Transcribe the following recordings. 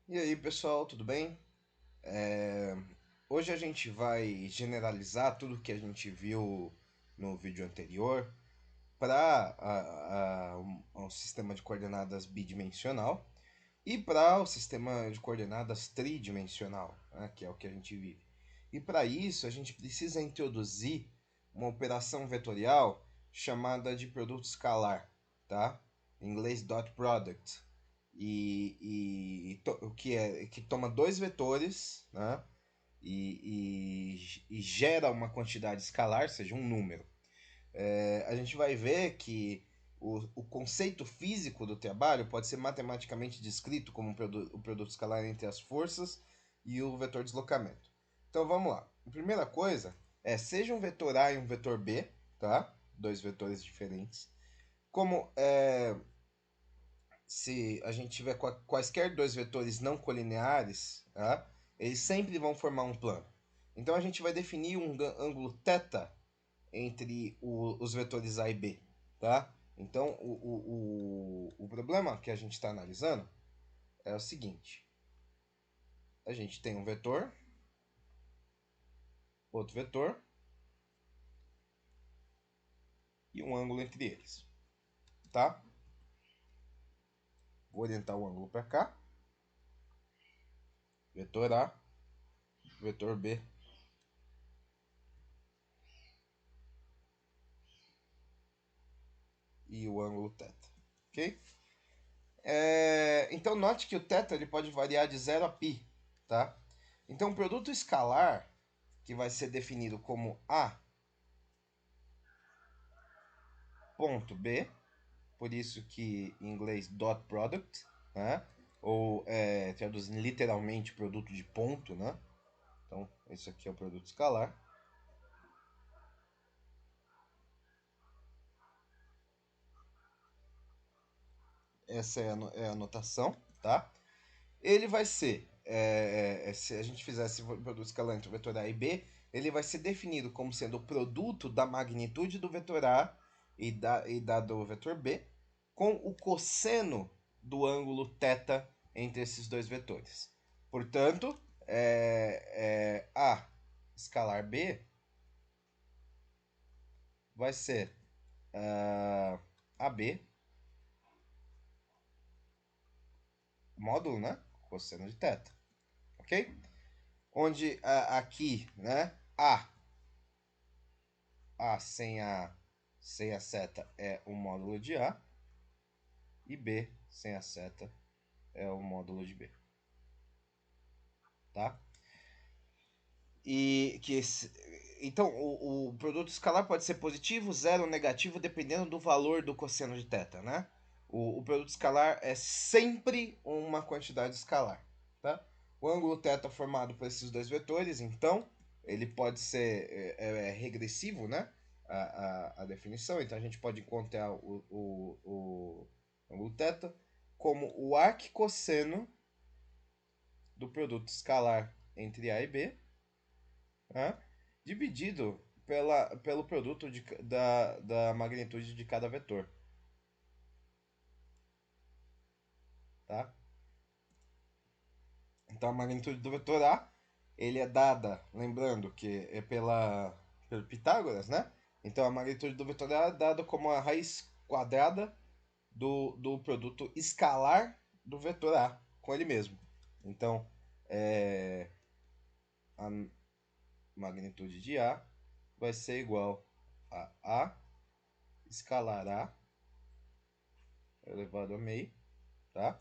E aí, pessoal, tudo bem? É, Hoje a gente vai generalizar tudo que a gente viu no vídeo anterior para um sistema de coordenadas bidimensional e para o sistema de coordenadas tridimensional, né, que é o que a gente vive. E para isso a gente precisa introduzir uma operação vetorial chamada de produto escalar, tá? Em inglês dot product. O que é que toma dois vetores, né? E gera uma quantidade escalar, seja um número. A gente vai ver que o conceito físico do trabalho pode ser matematicamente descrito como o produto escalar entre as forças e o vetor deslocamento. Então vamos lá. A primeira coisa é seja um vetor A e um vetor B, tá? Dois vetores diferentes. Como se a gente tiver quaisquer dois vetores não colineares, tá? Eles sempre vão formar um plano. Então a gente vai definir um ângulo θ entre os vetores A e B, tá? Então o problema que a gente está analisando é o seguinte: a gente tem um vetor, outro vetor e um ângulo entre eles, tá? Vou orientar o ângulo para cá, vetor A, vetor B e o ângulo θ, ok? Então note que o θ ele pode variar de 0 a π, tá? Então o produto escalar, que vai ser definido como A ponto B, por isso que em inglês dot product, né? Ou traduzindo literalmente produto de ponto, né? Então isso aqui é o produto escalar. Essa é a notação, tá? Ele vai ser, se a gente fizer esse produto escalar entre o vetor A e B, ele vai ser definido como sendo o produto da magnitude do vetor A e da do vetor B com o cosseno do ângulo θ entre esses dois vetores. Portanto, A escalar B vai ser AB, módulo, né? Cosseno de θ, ok? Onde aqui, né? A sem a seta é o módulo de A e B sem a seta é o módulo de B, tá? E que então o produto escalar pode ser positivo, zero ou negativo dependendo do valor do cosseno de θ, né? O produto escalar é sempre uma quantidade escalar, tá? O ângulo θ formado por esses dois vetores, então ele pode ser regressivo, né? A definição, então a gente pode encontrar o ângulo θ como o arquicosseno do produto escalar entre A e B, né? Dividido pelo produto da magnitude de cada vetor, tá? Então a magnitude do vetor A ele é dada, lembrando que é pelo Pitágoras, né? Então a magnitude do vetor A é dada como a raiz quadrada do produto escalar do vetor A com ele mesmo. Então a magnitude de A vai ser igual a escalar A elevado a meio, tá?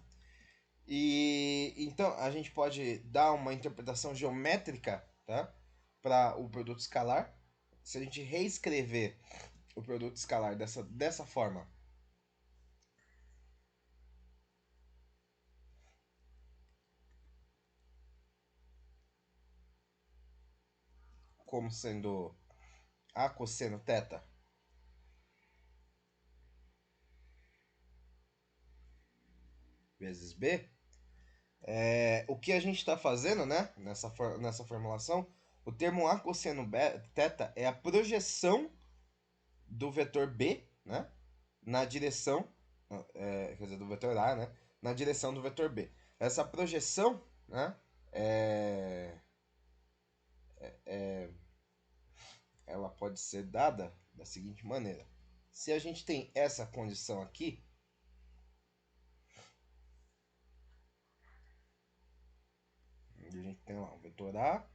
E então a gente pode dar uma interpretação geométrica, tá? Para o produto escalar. Se a gente reescrever o produto escalar dessa forma, como sendo A cosseno θ vezes B, o que a gente está fazendo, né? Nessa formulação, o termo A cosseno θ é a projeção do vetor B, né? Na direção, quer dizer, do vetor A, né? Na direção do vetor B. Essa projeção, né, ela pode ser dada da seguinte maneira. Se a gente tem essa condição aqui, onde a gente tem lá um vetor A,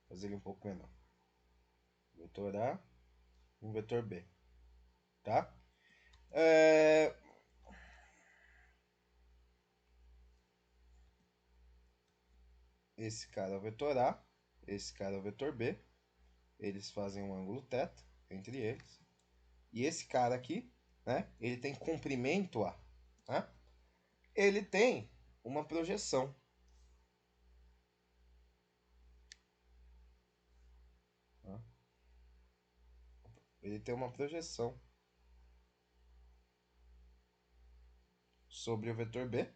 fazer ele um pouco menor, um vetor A, um vetor B, tá? Esse cara é o vetor A, esse cara é o vetor B, eles fazem um ângulo θ entre eles. E esse cara aqui, né, ele tem comprimento A, né? Ele tem uma projeção. Tá? Ele tem uma projeção sobre o vetor B,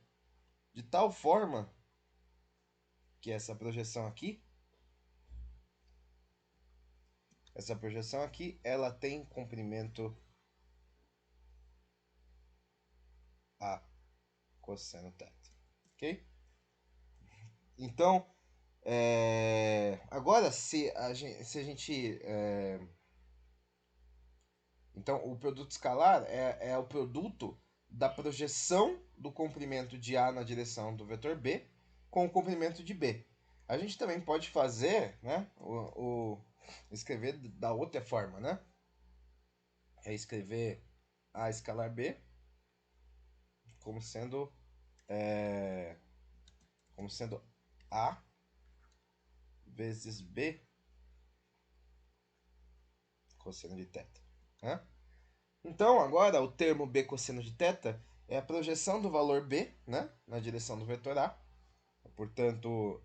de tal forma que essa projeção aqui, ela tem comprimento A cosseno θ, ok? Então, agora se a gente então o produto escalar é o produto da projeção do comprimento de A na direção do vetor B com o comprimento de B. A gente também pode fazer, né, escrever da outra forma, né? É escrever A escalar B como sendo A vezes B cosseno de θ. Né? Então, agora, o termo B cosseno de θ é a projeção do valor B, né, na direção do vetor A. Portanto,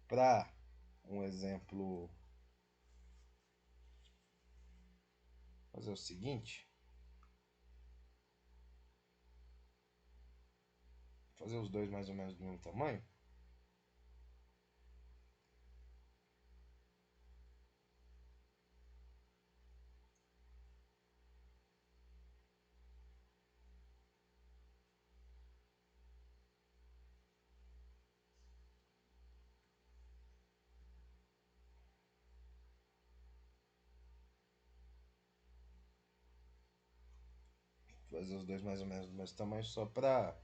para um exemplo, fazer o seguinte, fazer os dois mais ou menos do mesmo tamanho. Fazer os dois mais ou menos do mesmo tamanho só para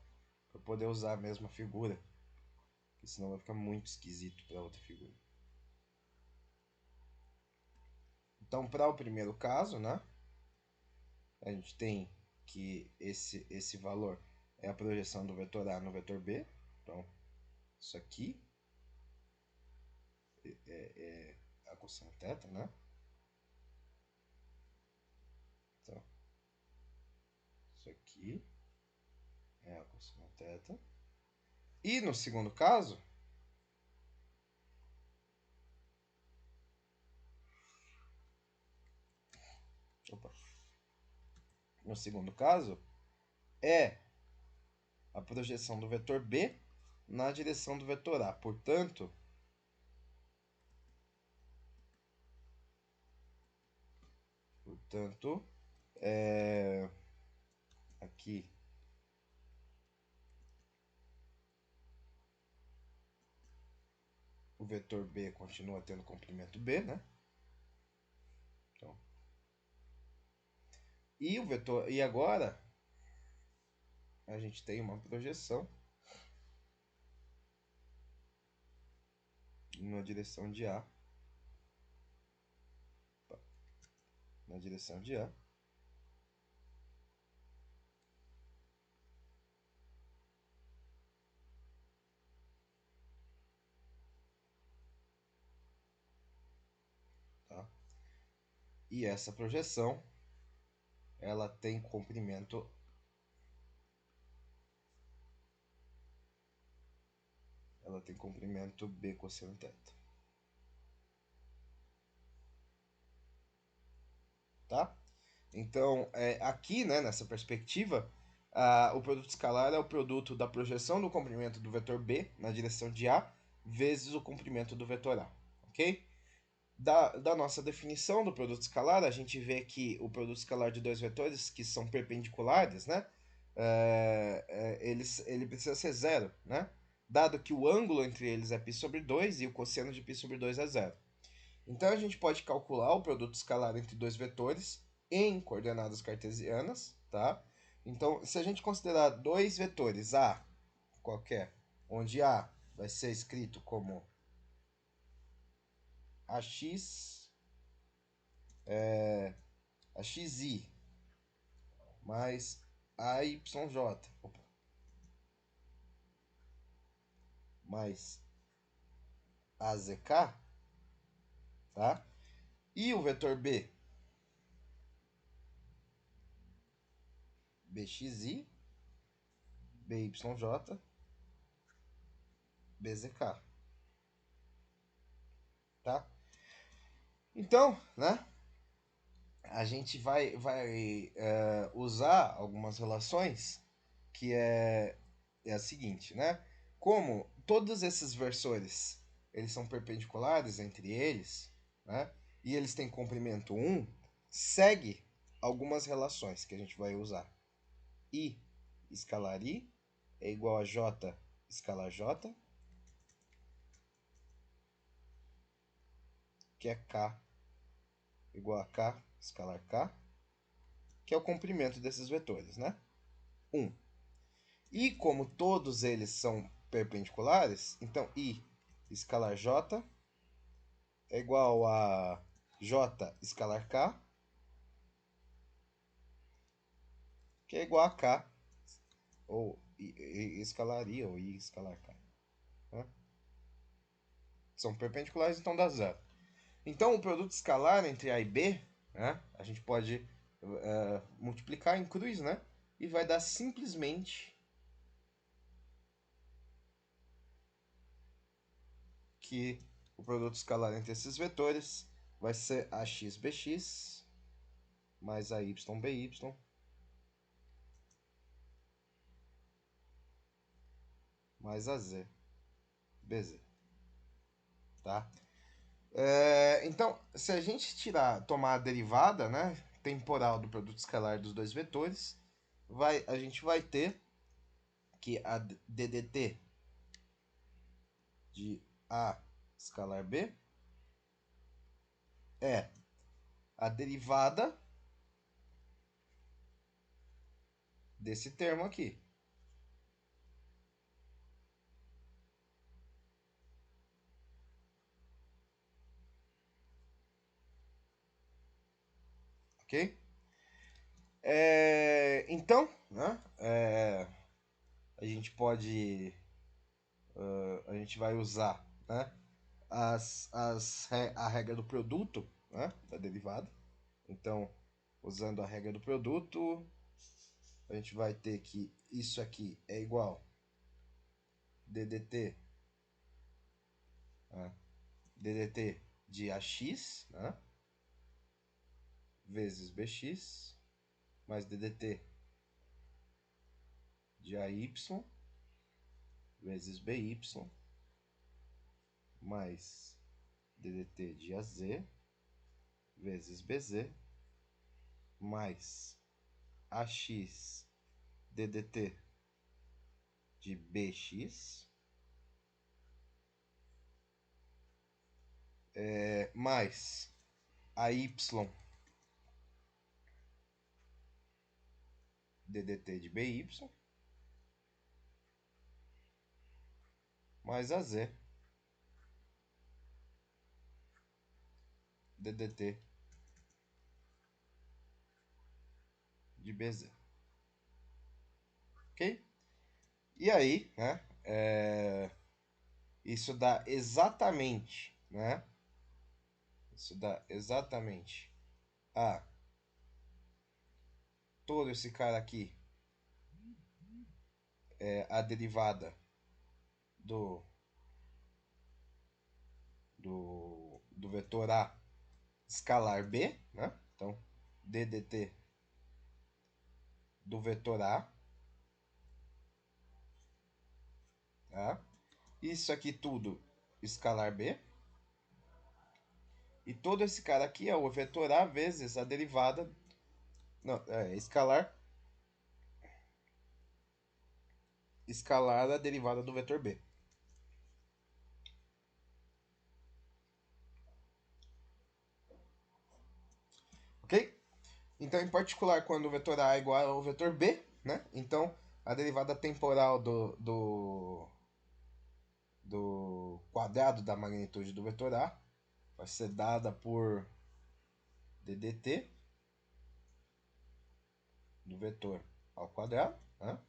poder usar a mesma figura, porque senão vai ficar muito esquisito para outra figura. Então, para o primeiro caso, né, a gente tem que esse valor é a projeção do vetor A no vetor B. Então, isso aqui é a cosseno θ, né? Então, isso aqui é a cosseno θ. E no segundo caso, é a projeção do vetor B na direção do vetor A. Portanto, aqui o vetor B continua tendo comprimento B, né? Então, e agora a gente tem uma projeção na direção de A, na direção de A, tá? E essa projeção ela tem comprimento B cosseno θ. Tá? Então, aqui, né, nessa perspectiva, o produto escalar é o produto da projeção do comprimento do vetor B na direção de A vezes o comprimento do vetor A, ok? Da nossa definição do produto escalar, a gente vê que o produto escalar de dois vetores que são perpendiculares, né, ele precisa ser zero, né? Dado que o ângulo entre eles é π sobre 2 e o cosseno de π sobre 2 é zero. Então a gente pode calcular o produto escalar entre dois vetores em coordenadas cartesianas, tá? Então, se a gente considerar dois vetores A qualquer, onde A vai ser escrito como AX, AXI mais AYJ, mais AZK, tá? E o vetor B, BXI, BYJ, BZK, tá? Então, né, a gente vai usar algumas relações que é a seguinte, né? Como todos esses versores eles são perpendiculares entre eles, né? E eles têm comprimento 1, segue algumas relações que a gente vai usar. I escalar I é igual a J escalar J, que é K igual a K escalar K, que é o comprimento desses vetores, né? 1. E como todos eles são perpendiculares, então I escalar J é igual a J escalar K, que é igual a K, ou I escalar I, ou I escalar K. Né? São perpendiculares, então dá zero. Então, o produto escalar entre A e B, né, a gente pode multiplicar em cruz, né? E vai dar simplesmente que o produto escalar entre esses vetores vai ser AXBX mais AYBY mais AZBZ, tá? Então, se a gente tomar a derivada, né, temporal do produto escalar dos dois vetores, a gente vai ter que a DDT de A escalar B é a derivada desse termo aqui. Ok? Então, né, a gente pode. A gente vai usar, né, a regra do produto, né, da derivada. Então, usando a regra do produto, a gente vai ter que isso aqui é igual DDT, né, DDT de AX, né, vezes BX, mais DDT de AY, vezes BY, mais DDT de AZ, vezes BZ, mais AX DDT de BX, mais AY DDT de BY, mais AZ DDT de BZ. Ok? E aí, né? Isso dá exatamente, né? Isso dá exatamente a todo esse cara aqui é a derivada do, do vetor A escalar B, né? Então, DDT do vetor A, tá? Isso aqui tudo escalar B. E todo esse cara aqui é o vetor A vezes a derivada. Não, escalar escalar a derivada do vetor B. Ok? Então, em particular, quando o vetor A é igual ao vetor B, né? Então, a derivada temporal do quadrado da magnitude do vetor A vai ser dada por ddt do vetor ao quadrado, né?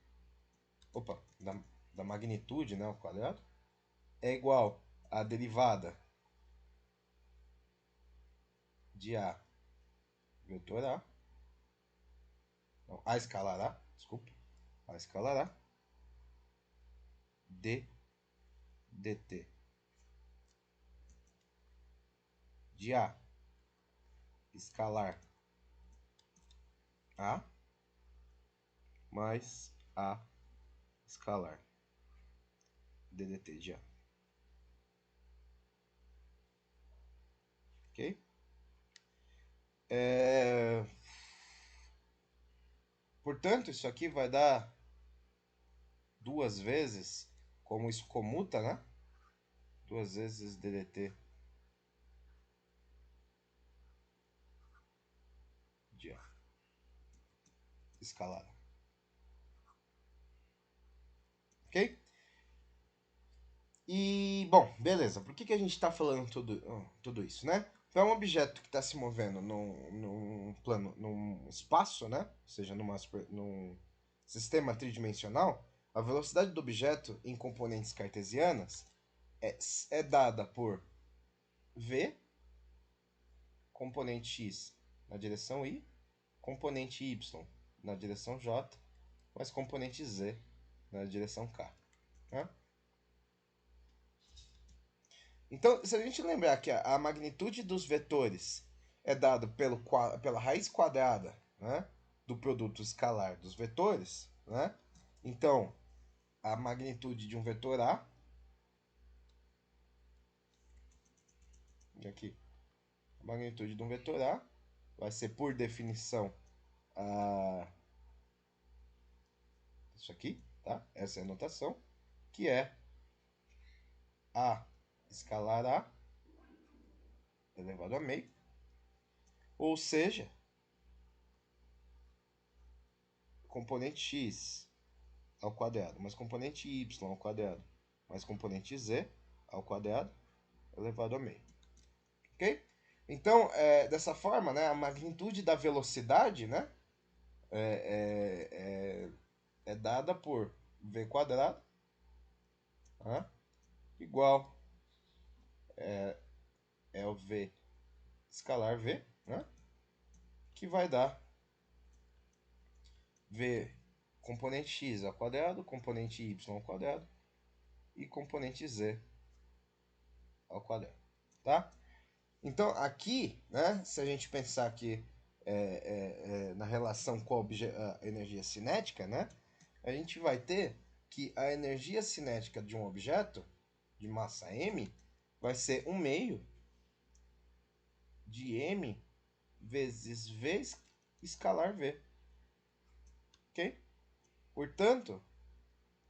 Opa, da magnitude, né, ao quadrado, é igual à derivada de A vetor A, não, A escalar A, desculpa, A escalar A, d dt de A escalar A mais A escalar ddt de A. Ok? Portanto, isso aqui vai dar duas vezes, como isso comuta, né? Duas vezes ddt de A escalada. Ok? E, bom, beleza. Por que a gente está falando tudo isso, né? Então, é um objeto que está se movendo num plano, num espaço, né? Ou seja, num sistema tridimensional, a velocidade do objeto em componentes cartesianas é dada por v, componente x na direção y, componente y na direção j, mais componente z na direção k. Né? Então, se a gente lembrar que a magnitude dos vetores é dada pela raiz quadrada, né, do produto escalar dos vetores, né? Então, a magnitude de um vetor A, aqui, a magnitude de um vetor A vai ser, por definição, isso aqui, tá? Essa é a notação, que é A escalar A elevado a meio, ou seja, componente x ao quadrado, mais componente y ao quadrado, mais componente z ao quadrado, elevado a meio. Ok? Então, dessa forma, né, a magnitude da velocidade, né, é dada por v quadrado, né, igual é o v escalar v, né, que vai dar v componente x ao quadrado, componente y ao quadrado e componente z ao quadrado, tá? Então, aqui, né, se a gente pensar aqui na relação com a energia cinética, né, a gente vai ter que a energia cinética de um objeto de massa m vai ser 1 meio de m vezes v escalar v. Ok? Portanto,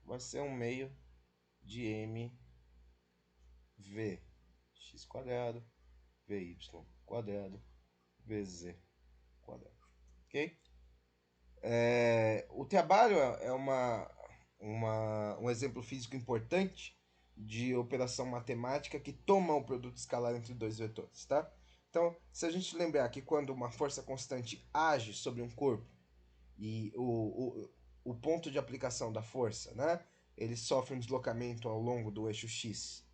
vai ser 1 meio de m v x quadrado, vy quadrado, vz quadrado. Ok? O trabalho é um exemplo físico importante de operação matemática que toma o produto escalar entre dois vetores, tá? Então, se a gente lembrar que quando uma força constante age sobre um corpo e o ponto de aplicação da força, né, ele sofre um deslocamento ao longo do eixo x,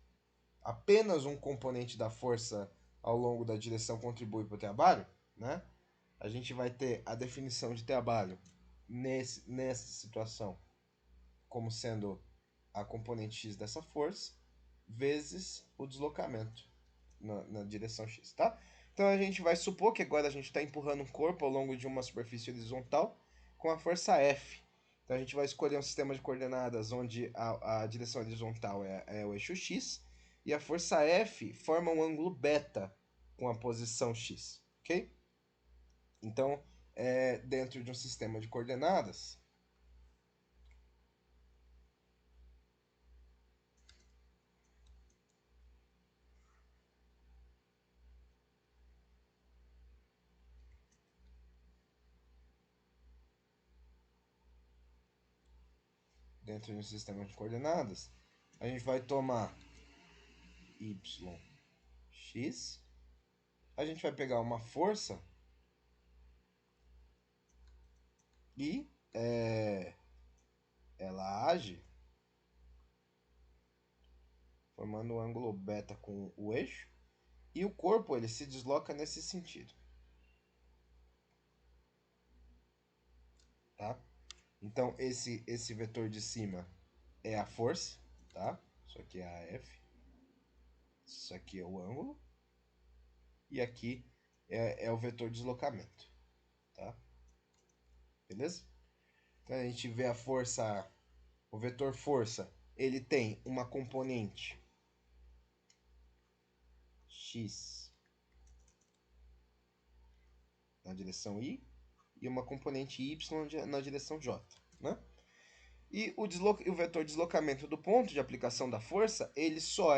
apenas um componente da força ao longo da direção contribui para o trabalho, né? A gente vai ter a definição de trabalho nessa situação como sendo a componente x dessa força vezes o deslocamento na direção x, tá? Então a gente vai supor que agora a gente está empurrando um corpo ao longo de uma superfície horizontal com a força F. Então a gente vai escolher um sistema de coordenadas onde a direção horizontal é o eixo x e a força F forma um ângulo beta com a posição x, ok? Então, dentro de um sistema de coordenadas, dentro de um sistema de coordenadas, a gente vai tomar y, x, a gente vai pegar uma força e ela age formando um ângulo beta com o eixo, e o corpo ele se desloca nesse sentido. Tá? Então esse vetor de cima é a força, tá? Isso aqui é a F. Isso aqui é o ângulo. E aqui é o vetor de deslocamento, tá? Beleza? Então a gente vê a força, o vetor força, ele tem uma componente x na direção y e uma componente y na direção j, né? E o vetor de deslocamento do ponto de aplicação da força, ele só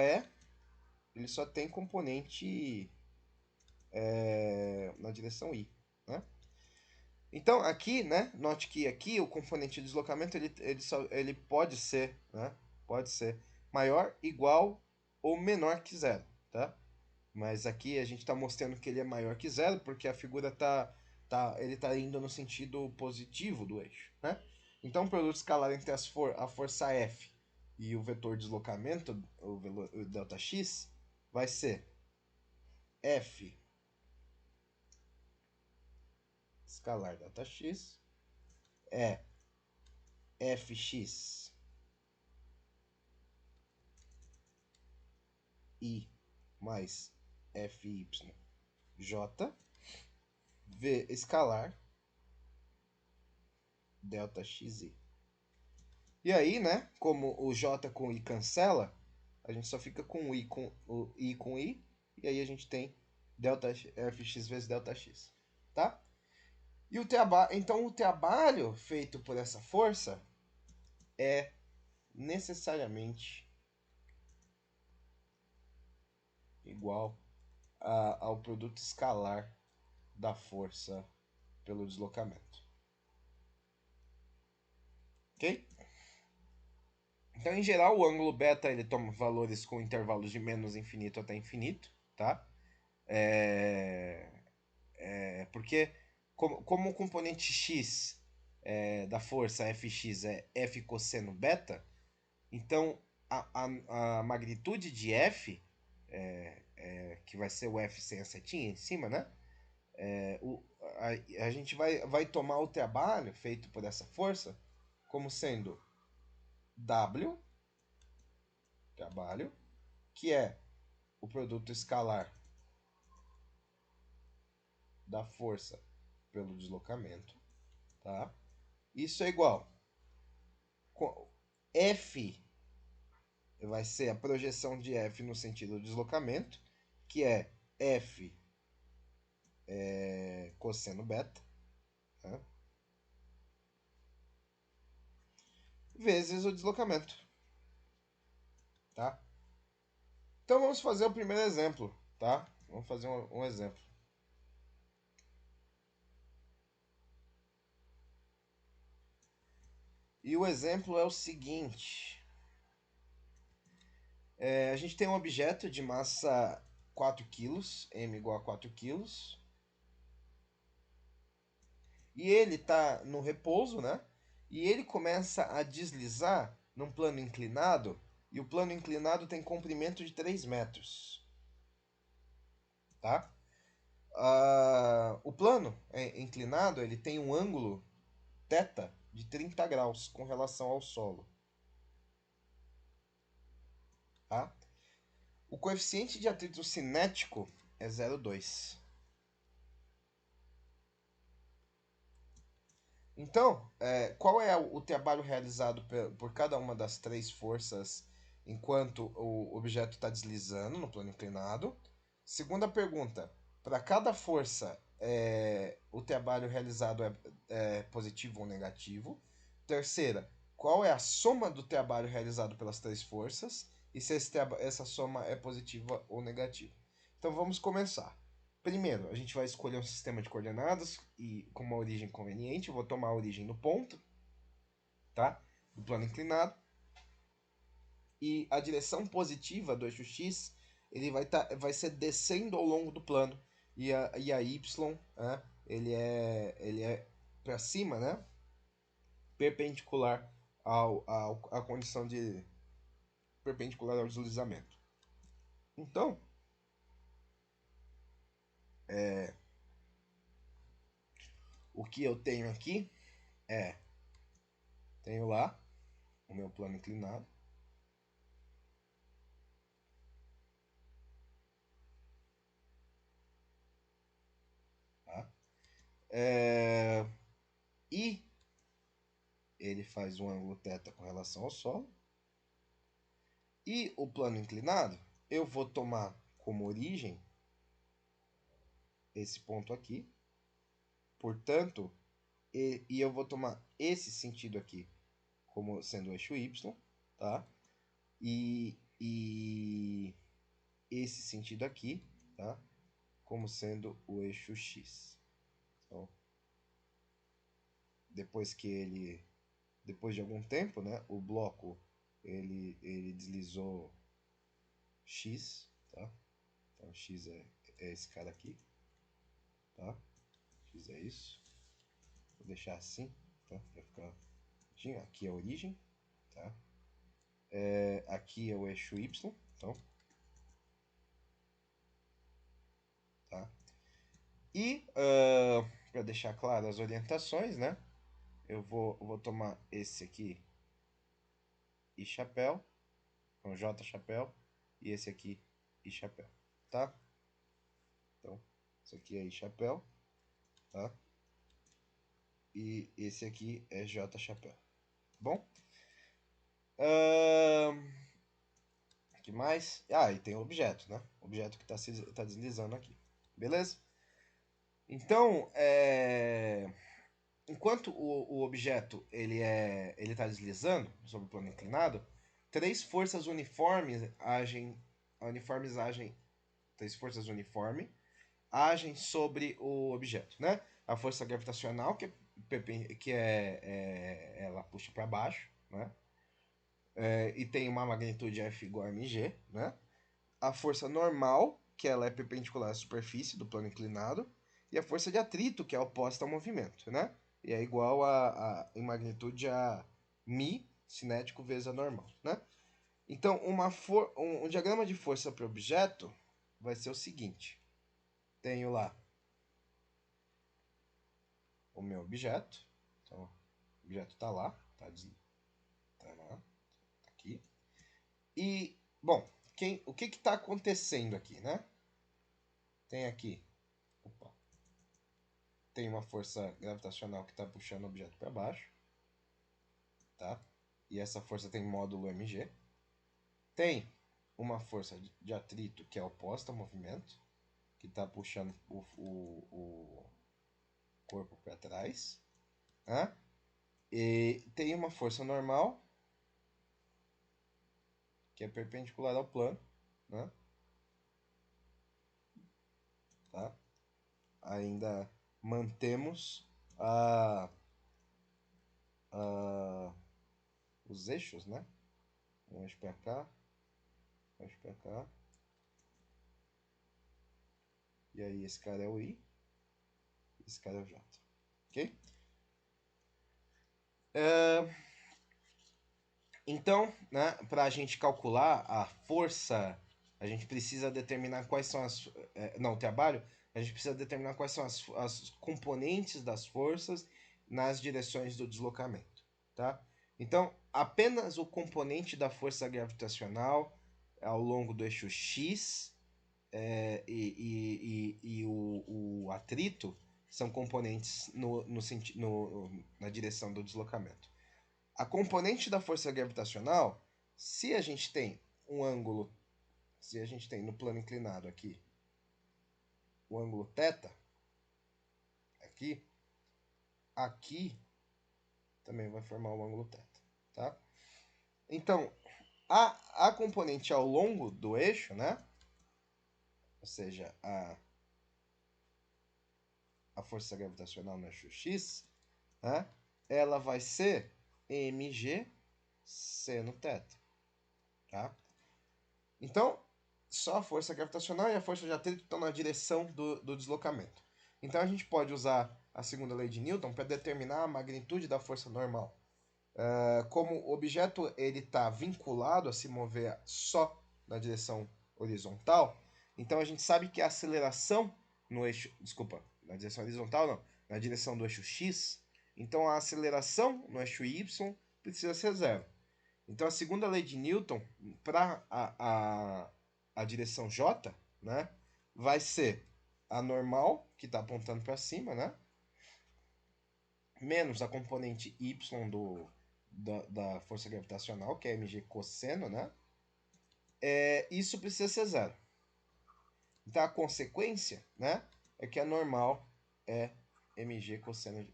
tem componente na direção y, né? Então aqui, né, note que aqui o componente de deslocamento ele pode ser, né, pode ser maior, igual ou menor que zero, tá? Mas aqui a gente está mostrando que ele é maior que zero porque a figura ele tá indo no sentido positivo do eixo, né? Então o produto escalar entre a força F e o vetor de deslocamento, o Δx, vai ser F escalar Δx é Fx I mais Fy J V escalar Δxi. E aí, né, como o J com I cancela, a gente só fica com o I com I, e aí a gente tem Fx vezes Δx, tá? E então o trabalho feito por essa força é necessariamente igual ao produto escalar da força pelo deslocamento. Ok? Então, em geral, o ângulo beta ele toma valores com intervalos de menos infinito até infinito, tá? Porque como o componente x da força Fx é F cosseno beta, então a magnitude de F, que vai ser o F sem a setinha em cima, né? A gente vai tomar o trabalho feito por essa força como sendo W, trabalho, que é o produto escalar da força pelo deslocamento, tá? Isso é igual. F vai ser a projeção de F no sentido do deslocamento, que é F cosseno beta, tá? Vezes o deslocamento, tá? Então vamos fazer o primeiro exemplo, tá? Vamos fazer um exemplo. E o exemplo é o seguinte. A gente tem um objeto de massa 4 kg, m igual a 4 kg. E ele está no repouso, né? E ele começa a deslizar num plano inclinado. E o plano inclinado tem comprimento de 3 metros. Tá? O plano inclinado ele tem um ângulo θ de 30 graus com relação ao solo. Tá? O coeficiente de atrito cinético é 0,2. Então, qual é o trabalho realizado por cada uma das três forças enquanto o objeto está deslizando no plano inclinado? Segunda pergunta, para cada força, o trabalho realizado é positivo ou negativo? Terceira, qual é a soma do trabalho realizado pelas três forças? E se essa soma é positiva ou negativa? Então vamos começar. Primeiro, a gente vai escolher um sistema de coordenadas e com uma origem conveniente. Eu vou tomar a origem no ponto, tá? do plano inclinado. E a direção positiva do eixo X, ele vai ser descendo ao longo do plano. E a Y, né, ele é para cima, né, perpendicular à condição de perpendicular ao deslizamento. Então, o que eu tenho aqui é, tenho lá o meu plano inclinado, tá? E ele faz um ângulo θ com relação ao solo. E o plano inclinado, eu vou tomar como origem esse ponto aqui. Portanto, eu vou tomar esse sentido aqui como sendo o eixo Y, tá? E esse sentido aqui, tá? Como sendo o eixo X. Então, depois de algum tempo, né, o bloco ele deslizou X, tá? Então X é esse cara aqui, tá? X é isso. Vou deixar assim, tá? Pra ficar. Aqui é a origem, tá? Aqui é o eixo Y, então. Tá? E para deixar claro as orientações, né? Eu vou tomar esse aqui e chapéu, com J chapéu, e esse aqui e chapéu, tá? Então, isso aqui é I chapéu, tá? E esse aqui é J chapéu. Bom? Que mais? Ah, e tem o objeto, né? O objeto que tá deslizando aqui. Beleza? Então, enquanto o objeto ele tá deslizando sobre o plano inclinado, três forças uniformes agem, três forças uniformes agem sobre o objeto, né? A força gravitacional ela puxa para baixo, né? E tem uma magnitude F igual a mg, né? A força normal, que ela é perpendicular à superfície do plano inclinado, e a força de atrito, que é oposta ao movimento, né? E é igual em magnitude a μ cinético vezes a normal, né? Então, um diagrama de força para objeto vai ser o seguinte. Tenho lá o meu objeto. Então, o objeto está lá, tá lá, tá aqui. E, bom, o que está acontecendo aqui, né? Tem aqui, opa, tem uma força gravitacional que está puxando o objeto para baixo, tá? E essa força tem módulo mg. Tem uma força de atrito que é oposta ao movimento, que está puxando o corpo para trás, né? E tem uma força normal, que é perpendicular ao plano, né? Tá? Ainda mantemos os eixos, né? Um eixo para cá, um eixo para cá. E aí esse cara é o I, esse cara é o J. Ok? Então, né, para a gente calcular a força, a gente precisa determinar quais são não, o trabalho, a gente precisa determinar quais são as componentes das forças nas direções do deslocamento, tá? Então, apenas o componente da força gravitacional ao longo do eixo X e o atrito são componentes na direção do deslocamento. A componente da força gravitacional, se a gente tem um ângulo, se a gente tem no plano inclinado aqui, o ângulo θ, aqui também vai formar o ângulo θ, tá? Então, a componente ao longo do eixo, né? Ou seja, a força gravitacional no eixo X, né? Ela vai ser mg seno θ, tá? Então, só a força gravitacional e a força de atrito estão na direção do deslocamento. Então, a gente pode usar a segunda lei de Newton para determinar a magnitude da força normal. Como o objeto está vinculado a se mover só na direção horizontal, então a gente sabe que a aceleração no eixo, desculpa, na direção horizontal não, na direção do eixo x, então a aceleração no eixo y precisa ser zero. Então a segunda lei de Newton para a direção j, né, vai ser a normal, que está apontando para cima, né, menos a componente y da força gravitacional, que é mg cosseno, né? Isso precisa ser zero. Então a consequência, né, é que a normal é mg cosseno,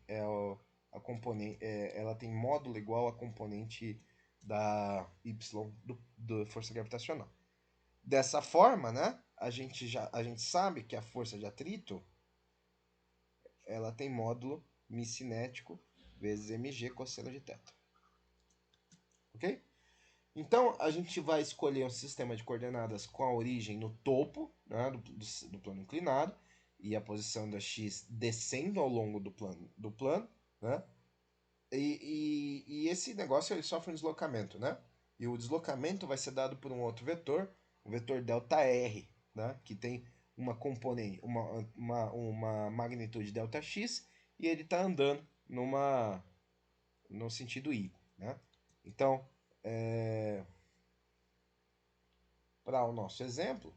a componente, ela tem módulo igual a componente da y do força gravitacional. Dessa forma, né, a gente sabe que a força de atrito ela tem módulo μ cinético vezes mg cosseno de θ. Ok? Então, a gente vai escolher um sistema de coordenadas com a origem no topo, né, do plano inclinado, e a posição da x descendo ao longo do plano, né? E esse negócio ele sofre um deslocamento, né? E o deslocamento vai ser dado por um outro vetor, o vetor ΔR, né? Que tem uma componente, uma magnitude ΔX, e ele está andando no sentido y, né? Então, para o nosso exemplo,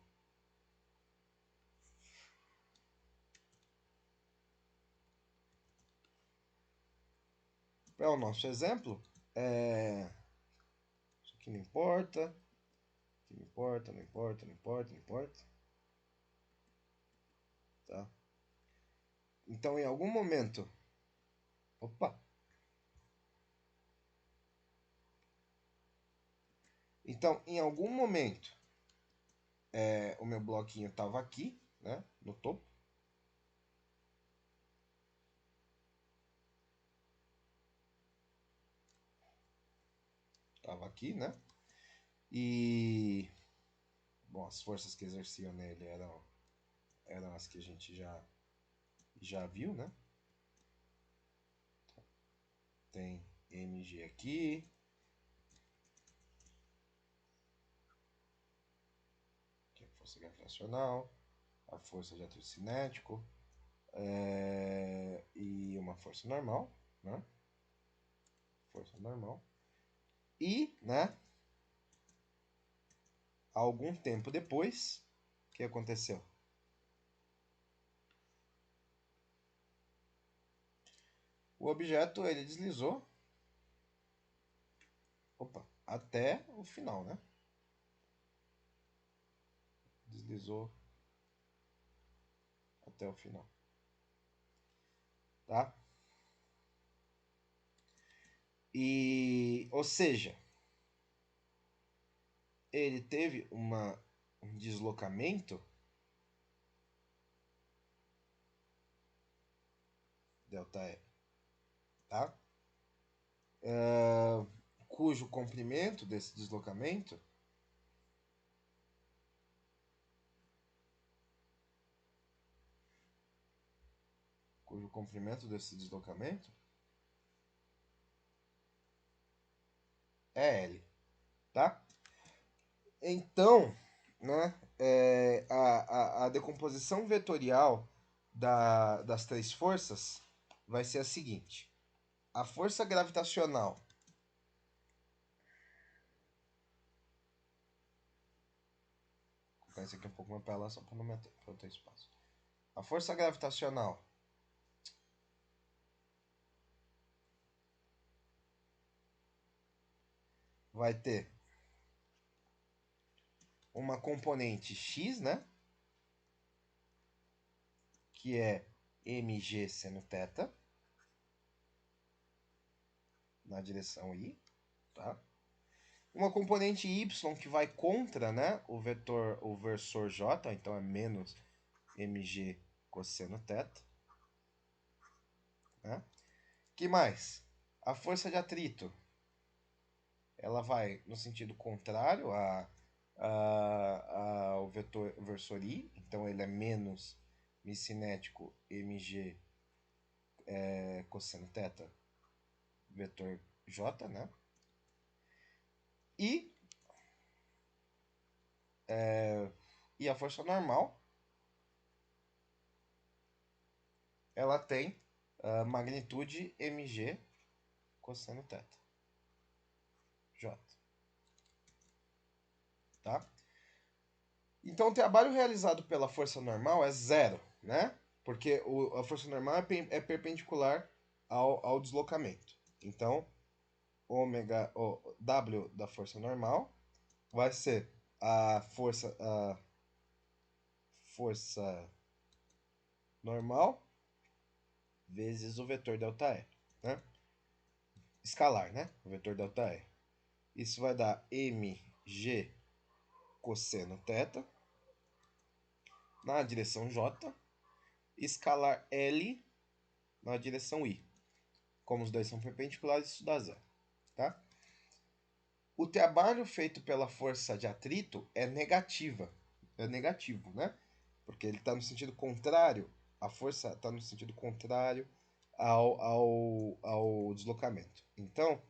isso aqui não importa, não importa, não importa, não importa, não importa, tá? Então, em algum momento, opa, então, em algum momento, o meu bloquinho estava aqui, né, no topo. Estava aqui, né? E, bom, as forças que exerciam nele eram as que a gente já viu, né? Tem mg aqui, que é a força gravitacional, a força de atrito cinético, e uma força normal, né? Força normal. E, né, algum tempo depois, o que aconteceu? O objeto ele deslizou, até o final, né? Deslizou até o final, tá? E, ou seja, ele teve um deslocamento ΔE, tá? Cujo comprimento desse deslocamento é L, tá? Então, né, a decomposição vetorial das três forças vai ser a seguinte. A força gravitacional vou colocar isso aqui um pouco mais para lá só para não ter espaço. A força gravitacional vai ter uma componente x, né? Que é mg seno θ na direção y, tá? Uma componente y que vai contra, né, o versor j, então é menos mg cosseno θ, né? Que mais? A força de atrito ela vai no sentido contrário ao versor i, então ele é menos mi cinético mg cosseno θ vetor j, né? E, e a força normal, ela tem magnitude mg cosseno θ j, tá? Então o trabalho realizado pela força normal é zero, né? Porque a força normal é perpendicular ao deslocamento. Então, ômega, W da força normal vai ser a força normal vezes o vetor ΔR, né? Escalar, né? O vetor ΔR. Isso vai dar mg cosseno θ na direção J, escalar L na direção I. Como os dois são perpendiculares, isso dá zero, tá? O trabalho feito pela força de atrito é negativa. É negativo, né? Porque ele está no sentido contrário. A força está no sentido contrário ao deslocamento. Então,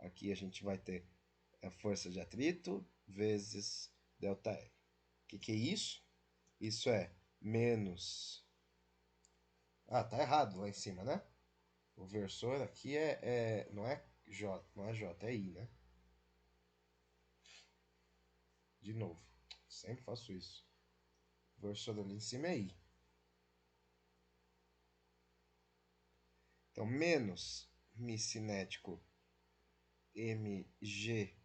aqui a gente vai ter a força de atrito vezes ΔR. O que é isso? Isso é menos... Ah, tá errado lá em cima, né? O versor aqui não é J, não é J, é I, né? De novo, sempre faço isso. O versor ali em cima é I. Então, menos mi cinético mg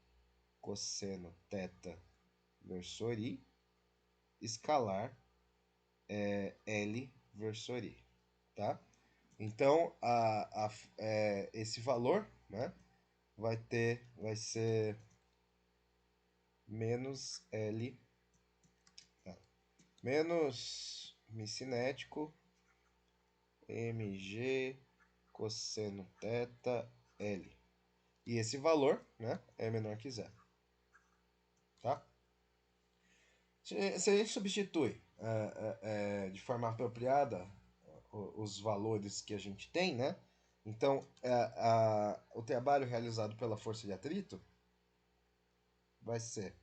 cosseno θ versor I, escalar L versor I, tá? Então, esse valor, né, vai ser menos L, tá? Menos mi cinético mg cosseno θ L. E esse valor, né, é menor que zero, tá? Se a gente substitui de forma apropriada os valores que a gente tem, né? Então, o trabalho realizado pela força de atrito vai ser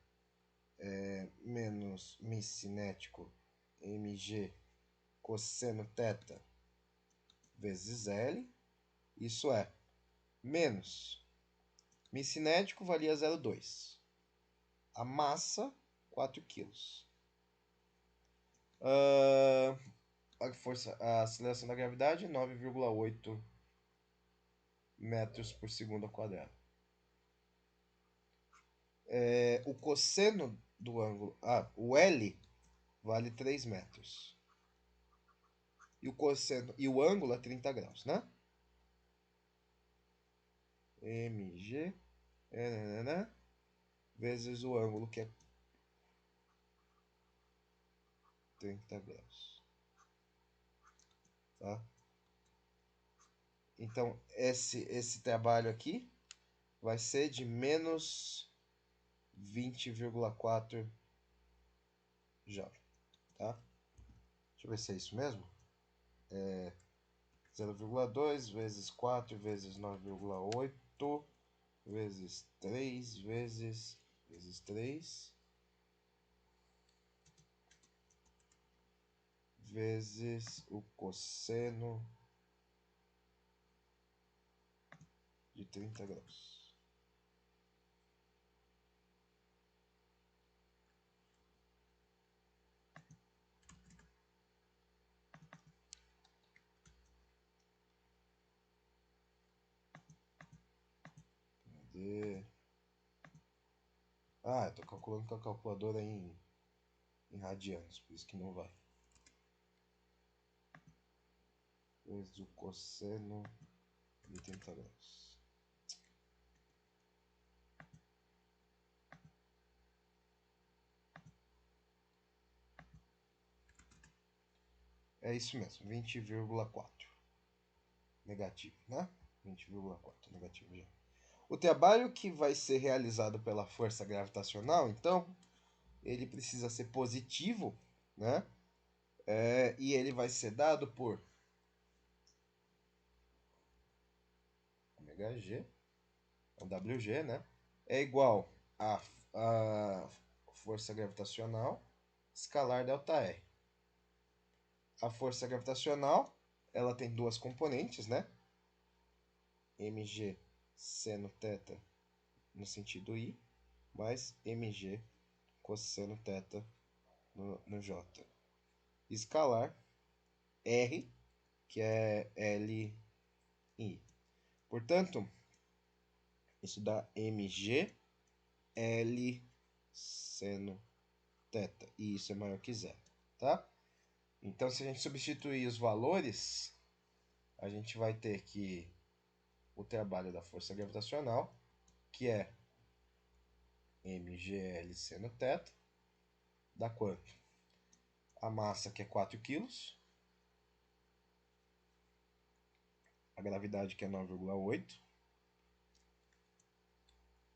menos mi cinético mg cosseno θ vezes L. Isso é menos mi cinético valia 0,2. A massa, 4 kg. A aceleração da gravidade, 9,8 metros por segundo ao quadrado. O cosseno do ângulo... o L vale 3 metros. E o cosseno e o ângulo é 30 graus, né? mg vezes o ângulo, que é 30 graus. Tá? Então, esse trabalho aqui vai ser de menos 20,4 joule, tá? Deixa eu ver se é isso mesmo. 0,2 vezes 4 vezes 9,8 vezes 3 vezes 3 vezes o cosseno de 30 graus. Cadê? Eu tô calculando com a calculadora em radianos, por isso que não vai. Vezes o cosseno de 30 graus. É isso mesmo, 20,4 negativo, né? 20,4 negativo já. O trabalho que vai ser realizado pela força gravitacional, então, ele precisa ser positivo, né? E ele vai ser dado por ômega G, o WG, né? É igual a força gravitacional escalar ΔR. A força gravitacional, ela tem duas componentes, né? mg seno θ no sentido I, mais mg cosseno θ no J. Escalar R, que é L I. Portanto, isso dá mg L seno θ. E isso é maior que zero, tá? Então, se a gente substituir os valores, a gente vai ter que o trabalho da força gravitacional, que é mgl seno θ, dá quanto? A massa, que é 4 kg, a gravidade, que é 9,8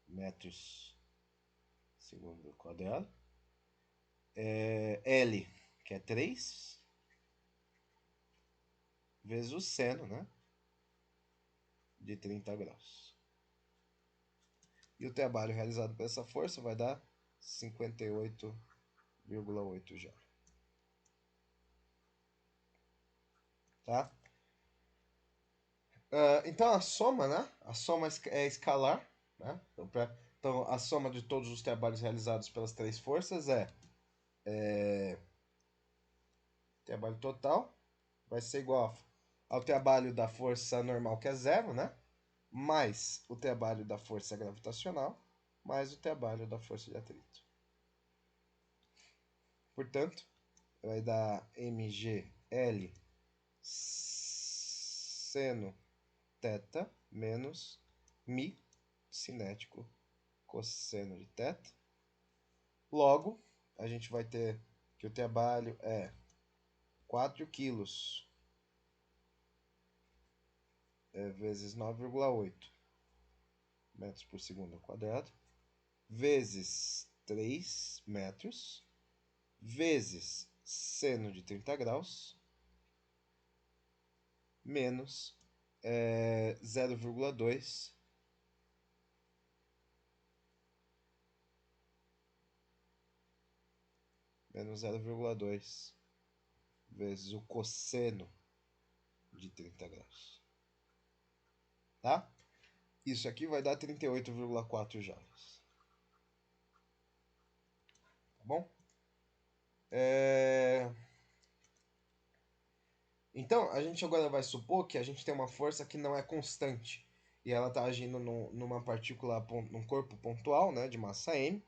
metros segundo ao quadrado, L, que é 3, vezes o seno, né, de 30 graus. E o trabalho realizado por essa força vai dar 58,8 J. Tá? Então a soma, né? A soma é escalar, né? Então a soma de todos os trabalhos realizados pelas três forças é trabalho total, vai ser igual ao trabalho da força normal, que é zero, né? Mais o trabalho da força gravitacional, mais o trabalho da força de atrito. Portanto, vai dar mgl seno θ menos mi cinético cosseno de θ. Logo, a gente vai ter que o trabalho é 4 kg vezes 9,8 metros por segundo ao quadrado, vezes 3 metros, vezes seno de 30 graus, menos 0,2 menos 0,2 vezes o cosseno de 30 graus. Tá? Isso aqui vai dar 38,4 joules. Tá bom? Então, a gente agora vai supor que a gente tem uma força que não é constante. E ela está agindo numa partícula, num corpo pontual, né, de massa m,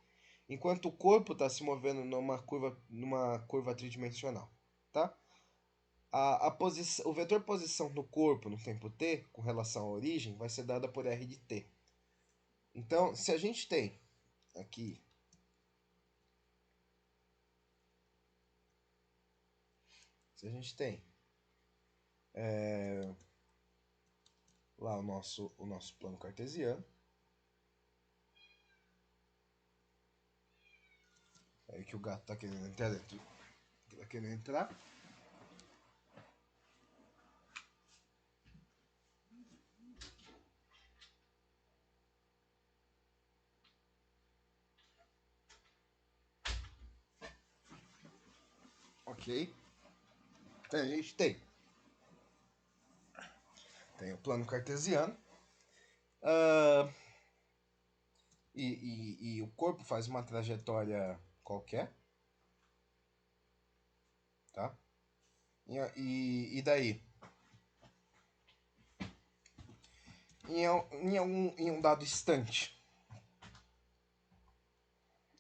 enquanto o corpo está se movendo numa curva tridimensional. Tá? O vetor posição do corpo no tempo t, com relação à origem, vai ser dada por r de t. Então, se a gente tem aqui lá o nosso plano cartesiano, aí que o gato tá querendo entrar dentro, tá querendo entrar. Ok. Então a gente tem o plano cartesiano, e o corpo faz uma trajetória qualquer, tá? E daí? Em um dado instante,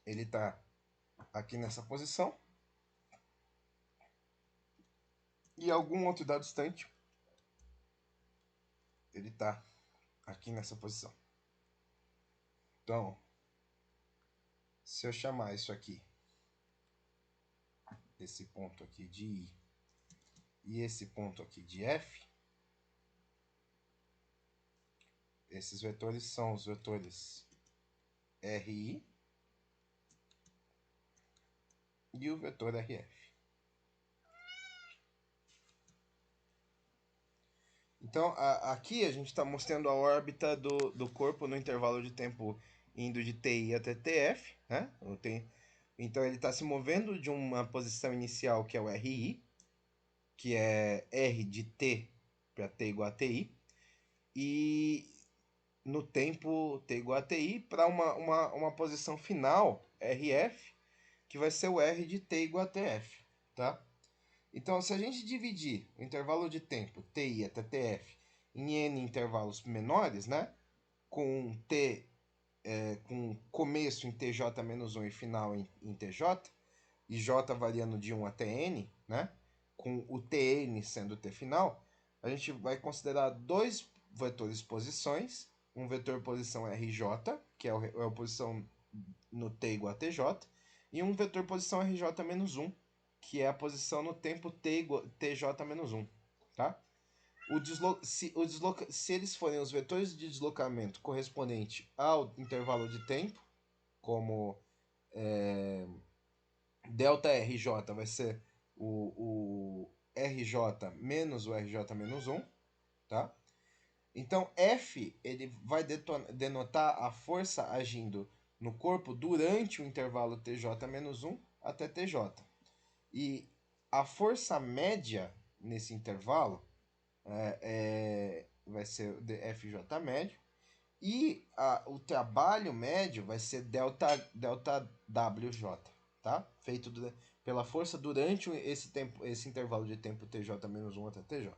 ele está aqui nessa posição, e algum outro dado instante, ele está aqui nessa posição. Então, se eu chamar isso aqui, esse ponto aqui de I, e esse ponto aqui de F, Esses vetores são os vetores RI e o vetor RF. Então, aqui a gente está mostrando a órbita do corpo no intervalo de tempo indo de TI até TF, né? Então, ele está se movendo de uma posição inicial, que é o RI, que é R de T para T igual a TI, e no tempo T igual a TI para uma posição final, RF, que vai ser o R de T igual a TF, tá? Então, se a gente dividir o intervalo de tempo TI até TF em N intervalos menores, né? Com T, com começo em TJ-1 e final em TJ, e J variando de 1 até N, né? Com o Tn sendo o T final, a gente vai considerar dois vetores posições, um vetor posição RJ, que é a posição no T igual a TJ, e um vetor posição RJ-1, que é a posição no tempo TJ-1, tá? Se eles forem os vetores de deslocamento correspondente ao intervalo de tempo, como delta RJ vai ser o RJ menos o RJ menos 1, tá? Então, F ele vai denotar a força agindo no corpo durante o intervalo TJ-1 até TJ. E a força média nesse intervalo vai ser FJ médio. E o trabalho médio vai ser delta WJ, tá? Feito pela força durante esse intervalo de tempo TJ-1 até TJ.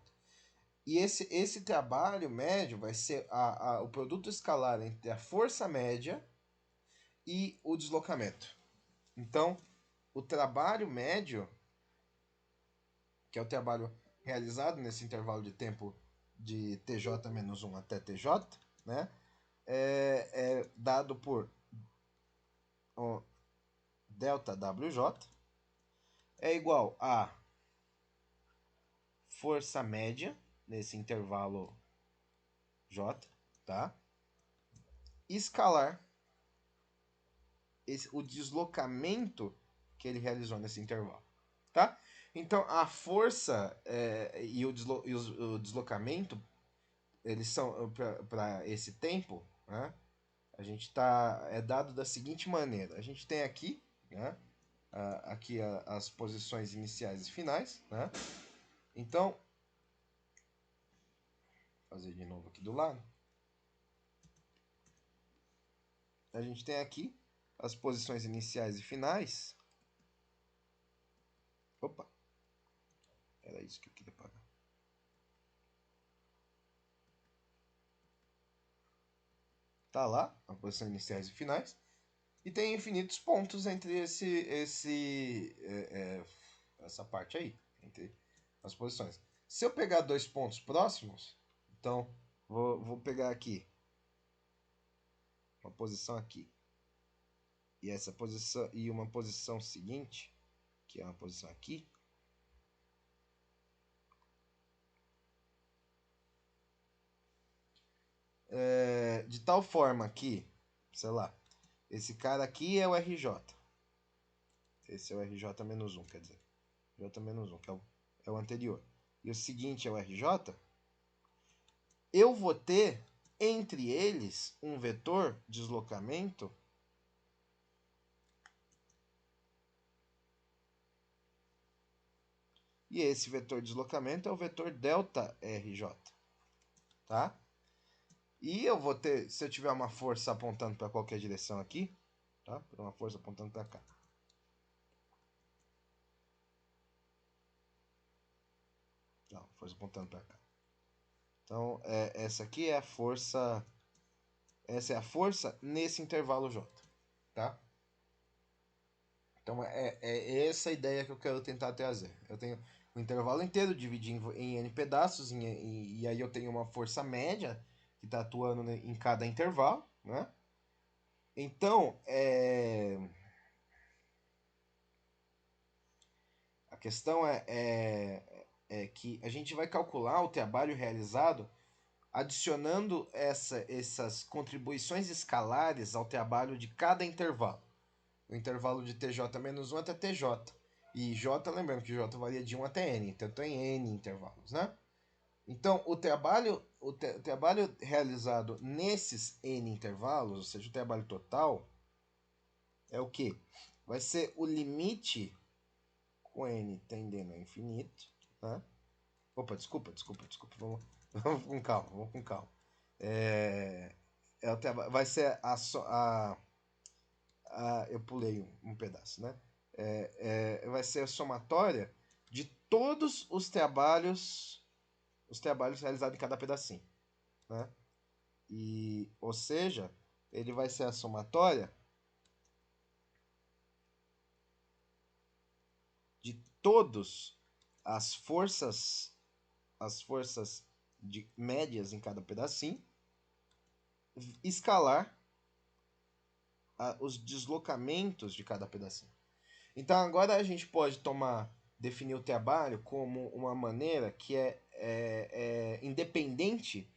E esse trabalho médio vai ser o produto escalar entre a força média e o deslocamento. Então, o trabalho médio, que é o trabalho realizado nesse intervalo de tempo de TJ-1 até TJ, né, é dado por delta WJ, é igual a força média nesse intervalo J, tá? Escalar o deslocamento que ele realizou nesse intervalo, tá? Então, a força e o deslocamento, eles são para esse tempo, né? A gente é dado da seguinte maneira. A gente tem aqui, né? Aqui as posições iniciais e finais, né? Então, vou fazer de novo aqui do lado. A gente tem aqui as posições iniciais e finais. Opa, era isso que eu queria pagar. Tá lá, as posições iniciais e finais. E tem infinitos pontos entre essa parte aí, entre as posições. Se eu pegar dois pontos próximos, então vou pegar aqui uma posição aqui e essa posição e uma posição seguinte, que é uma posição aqui. De tal forma que, sei lá, esse cara aqui é o RJ. Esse é o RJ-1, quer dizer. RJ-1, que é o anterior. E o seguinte é o RJ. Eu vou ter entre eles um vetor deslocamento e esse vetor deslocamento é o vetor delta RJ, tá? E eu vou ter, se eu tiver uma força apontando para qualquer direção aqui, tá? Uma força apontando para cá. Não, força apontando para cá. Então, essa aqui é a força. Essa é a força nesse intervalo J, tá? Então, é essa a ideia que eu quero tentar trazer. Eu tenho o intervalo inteiro dividido em N pedaços, e aí eu tenho uma força média que está atuando em cada intervalo, né? Então, a questão é que a gente vai calcular o trabalho realizado adicionando essas contribuições escalares ao trabalho de cada intervalo. O intervalo de TJ-1 até TJ. E J, lembrando que J varia de 1 até N, então tem N intervalos, né? Então, o trabalho realizado nesses N intervalos, ou seja, o trabalho total, é o que? Vai ser o limite com N tendendo ao infinito, né? Opa, desculpa. Vamos, vamos com calma, vamos com calma. Vai ser eu pulei um pedaço, né? Vai ser a somatória de todos os trabalhos realizados em cada pedacinho, né? Ou seja, ele vai ser a somatória de todos as forças médias em cada pedacinho, escalar os deslocamentos de cada pedacinho. Então agora a gente pode definir o trabalho como uma maneira que é independente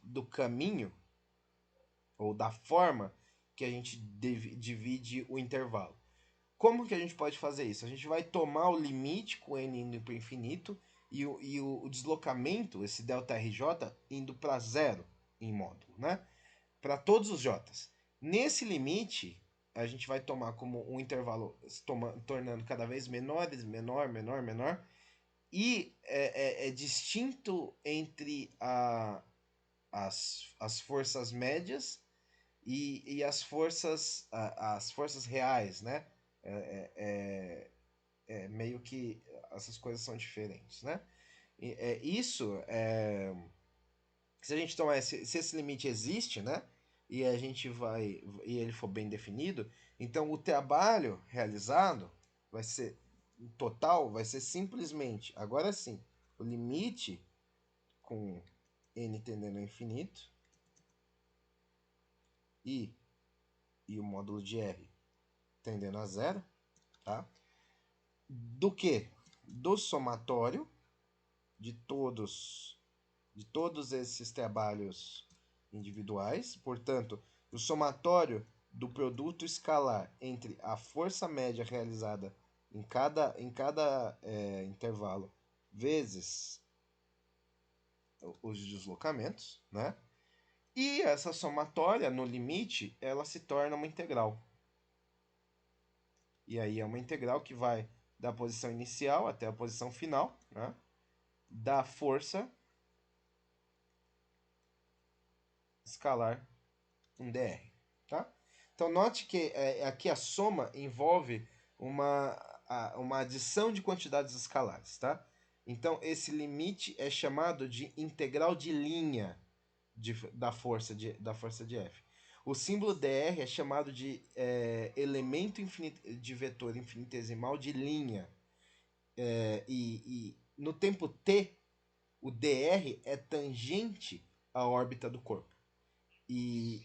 do caminho ou da forma que a gente divide o intervalo. Como que a gente pode fazer isso? A gente vai tomar o limite com n indo para o infinito e o deslocamento, esse ΔRJ, indo para zero em módulo, né? Para todos os j's. Nesse limite, a gente vai tomar como um intervalo tornando cada vez menor, e é distinto entre as forças médias e as forças reais, né? Meio que essas coisas são diferentes, né? Se a gente tomar se esse limite existe, né? E ele for bem definido, então o trabalho realizado vai ser total, vai ser simplesmente, agora sim, o limite com n tendendo ao infinito e o módulo de r tendendo a zero, tá? Do que? Do somatório de todos esses trabalhos individuais, portanto, o somatório do produto escalar entre a força média realizada em cada intervalo vezes os deslocamentos, né? E essa somatória, no limite, ela se torna uma integral. E aí é uma integral que vai da posição inicial até a posição final, né? Da força escalar um dr, tá? Então note que aqui a soma envolve uma adição de quantidades escalares, tá? Então esse limite é chamado de integral de linha da força de F. O símbolo dr é chamado de elemento de vetor infinitesimal de linha. E no tempo t, o dr é tangente à órbita do corpo. E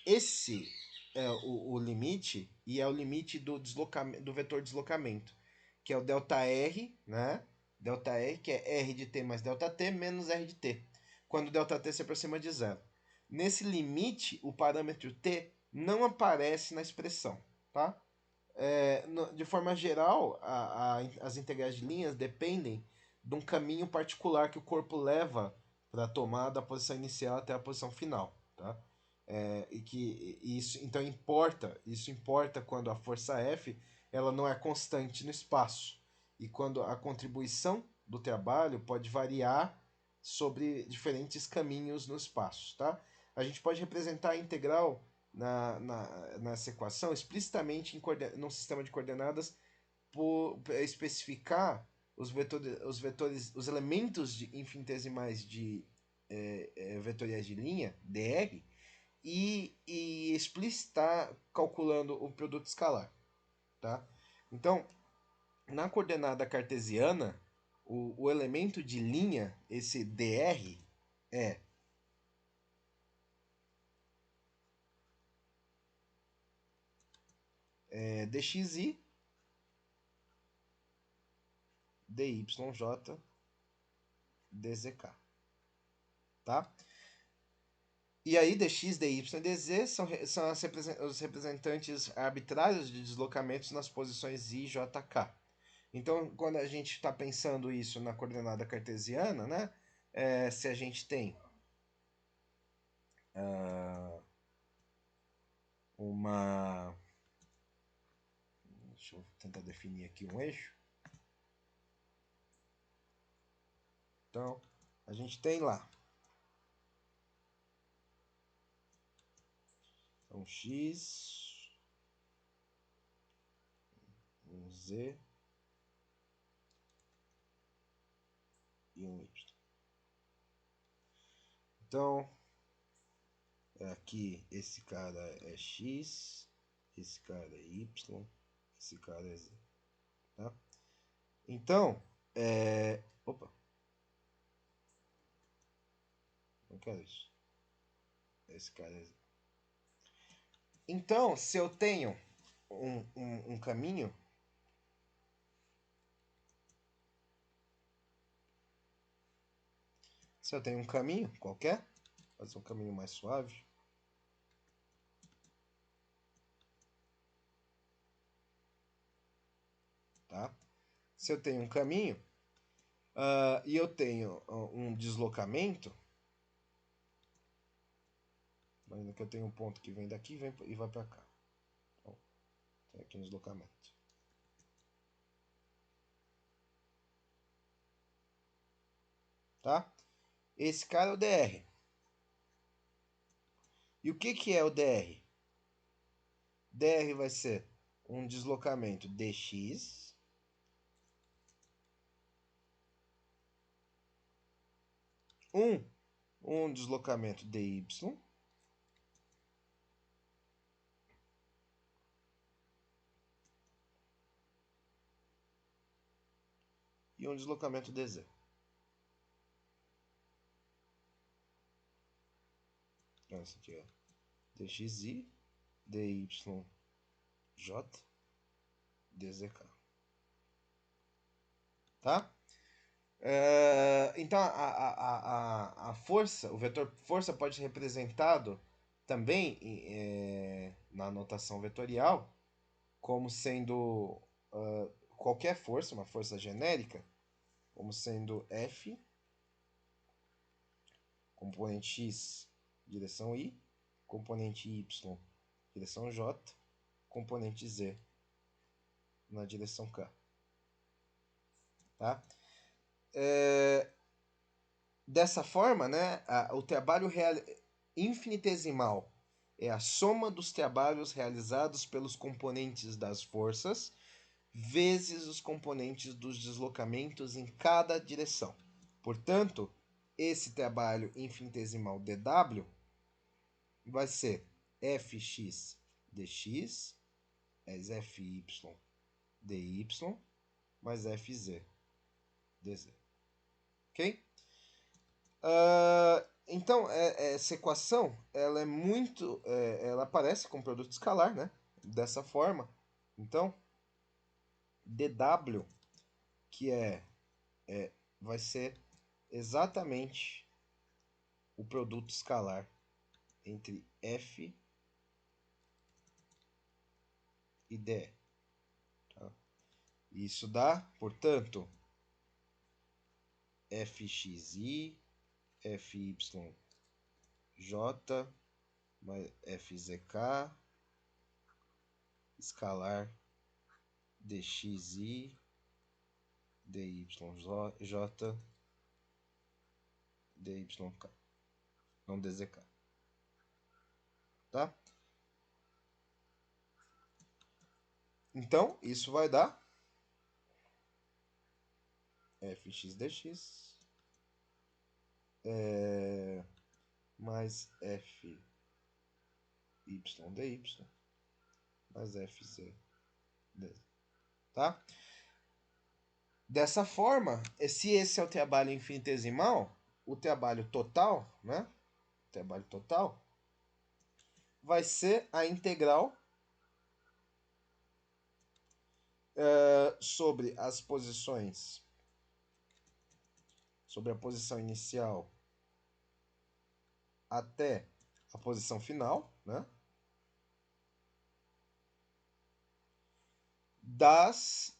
esse é o limite, e é o limite do vetor deslocamento, que é o ΔR, né? ΔR, que é R de t mais ΔT menos R de t, quando ΔT se aproxima de zero. Nesse limite, o parâmetro t não aparece na expressão, tá? De forma geral, as integrais de linhas dependem de um caminho particular que o corpo leva para tomar da posição inicial até a posição final, tá? Isso importa quando a força F ela não é constante no espaço e quando a contribuição do trabalho pode variar sobre diferentes caminhos no espaço, tá? A gente pode representar a integral nessa equação explicitamente num sistema de coordenadas por especificar os elementos infinitesimais vetoriais de linha, dr, e explicitar calculando o produto escalar, tá? Então, na coordenada cartesiana, o elemento de linha, esse dr, é dxi, dyj, dzk. tá? E aí, dx, dy e dz são os representantes arbitrários de deslocamentos nas posições i, j, k. Então, quando a gente está pensando isso na coordenada cartesiana, né? Se a gente tem uma... Deixa eu tentar definir aqui um eixo. Então, a gente tem lá um x, um z e um y. Então, aqui esse cara é x, esse cara é y, esse cara é z. Tá? Então, opa, não quero isso. Esse cara é z. Então, se eu tenho um caminho, qualquer, fazer um caminho mais suave, tá? Se eu tenho um caminho e eu tenho um deslocamento, imagina que eu tenho um ponto que vem daqui e vai para cá. Então, tem aqui um deslocamento. Tá? Esse cara é o dr. E o que é o dr? dr vai ser um deslocamento dx um deslocamento dy e um deslocamento dz. Então, esse aqui é dxi, dyj, dzk. Tá? Então, a força, o vetor força pode ser representado também na notação vetorial como sendo qualquer força, uma força genérica, como sendo F, componente X, direção Y, componente Y, direção J, componente Z, na direção K. Tá? Dessa forma, né, o trabalho infinitesimal é a soma dos trabalhos realizados pelos componentes das forças vezes os componentes dos deslocamentos em cada direção. Portanto, esse trabalho infinitesimal dw vai ser fx dx mais fy dy mais fz dz. Ok? Então, essa equação ela é muito. Ela aparece com produto escalar, né? Dessa forma. Então, dw, que vai ser exatamente o produto escalar entre f e d. Tá? Isso dá, portanto, fxi, fyj mais fzk escalar dxi, dyj, dyk, não dzk. Tá? Então, isso vai dar fx dx mais fy dy mais fz dz. Tá? Dessa forma, se esse é o trabalho infinitesimal, o trabalho total, né? O trabalho total vai ser a integral sobre as posições, sobre a posição inicial até a posição final, né? Desse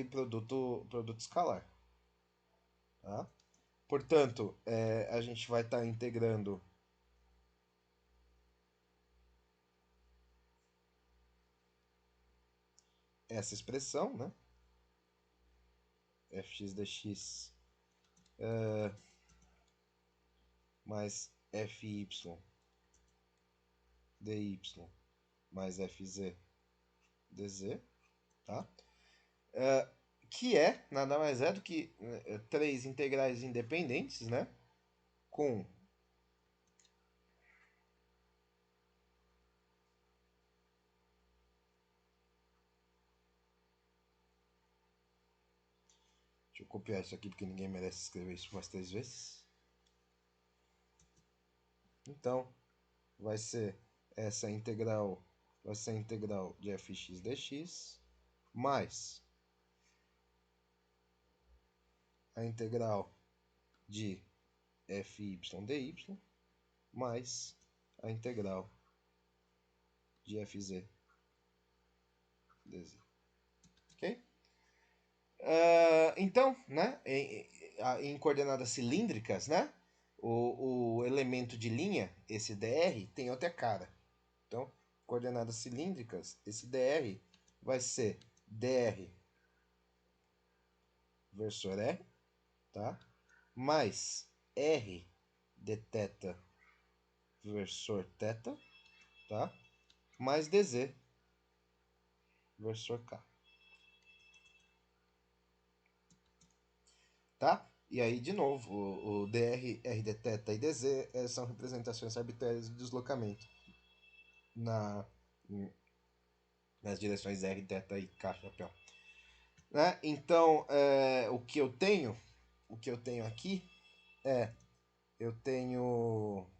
produto escalar. Tá? Portanto, a gente vai estar integrando essa expressão, né? fx dx mais fy dy mais fz dz, tá? Que nada mais é do que três integrais independentes, né? Com deixa eu copiar isso aqui porque ninguém merece escrever isso mais 3 vezes. Então, vai ser essa integral, vai ser a integral de fx dx mais a integral de fy dy mais a integral de fz dz. Ok? Então, né, em coordenadas cilíndricas, né, o elemento de linha, esse dr, tem outra cara. Então, coordenadas cilíndricas, esse dr vai ser dr versor r, tá? Mais r de θ versor θ, tá? Mais dz versor k. Tá? E aí, de novo, o dr, r de θ e dz são representações arbitrárias de deslocamento na, nas direções r, θ e k, chapéu. Né? Então, o que eu tenho aqui eu tenho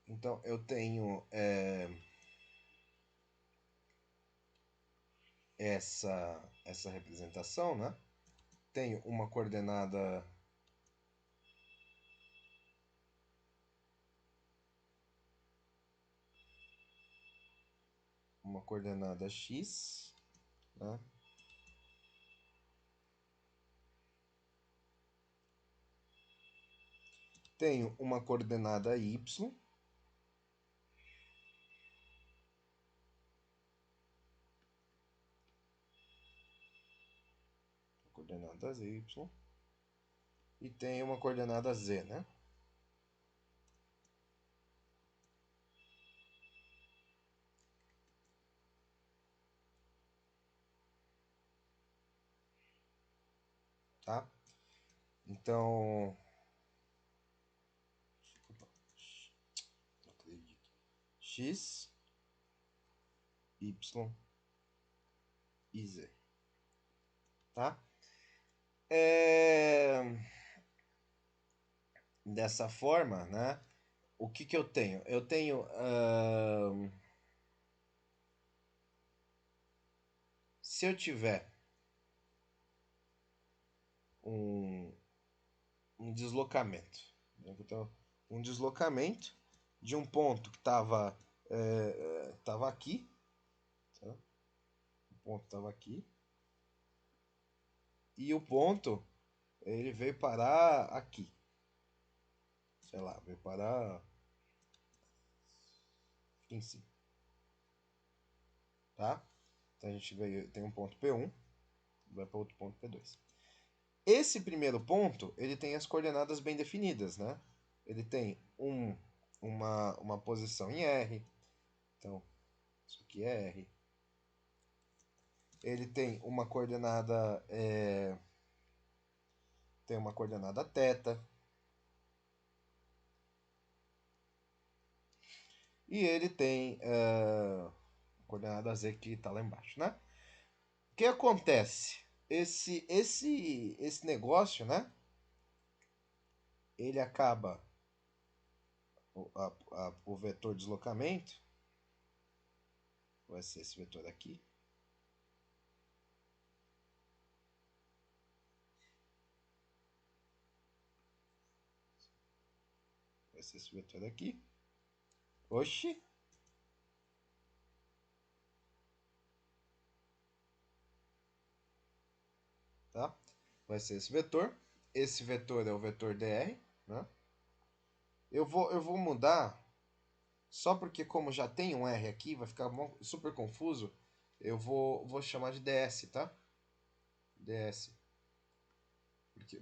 então eu tenho essa representação, né? Tenho uma coordenada x, né? Tenho uma coordenada y, coordenadas y, e tenho uma coordenada z, né? Tá? Então, x, y e z. Tá? Dessa forma, né? O que eu tenho? Eu tenho se eu tiver um deslocamento, né? Então, um deslocamento de um ponto que estava aqui, tá? O ponto estava aqui, e o ponto ele veio parar aqui, sei lá, veio parar aqui em cima, tá? Então a gente tem um ponto P1, vai para outro ponto P2. Esse primeiro ponto, ele tem as coordenadas bem definidas, né? Ele tem uma posição em R, então isso aqui é R. Ele tem uma coordenada θ. E ele tem coordenada z que está lá embaixo, né? O que acontece? Esse negócio, né? Ele acaba o vetor deslocamento vai ser esse vetor aqui. Vai ser esse vetor aqui. Oxi! Tá? Vai ser esse vetor. Esse vetor é o vetor dr, né? Eu vou mudar, só porque como já tem um r aqui, vai ficar super confuso. Eu vou chamar de ds, tá? ds.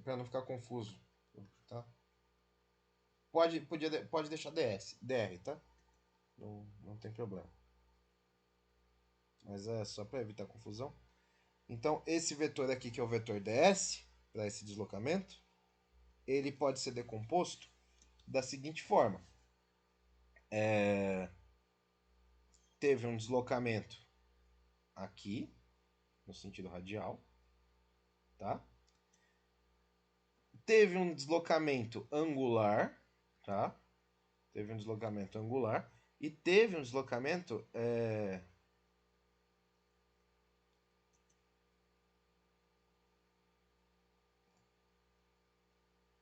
Para não ficar confuso, tá? Pode deixar dr, tá? Não tem problema. Mas é só para evitar confusão. Então, esse vetor aqui, que é o vetor ds, para esse deslocamento, ele pode ser decomposto da seguinte forma. Teve um deslocamento aqui, no sentido radial, tá? Teve um deslocamento angular, tá? Teve um deslocamento angular e teve um deslocamento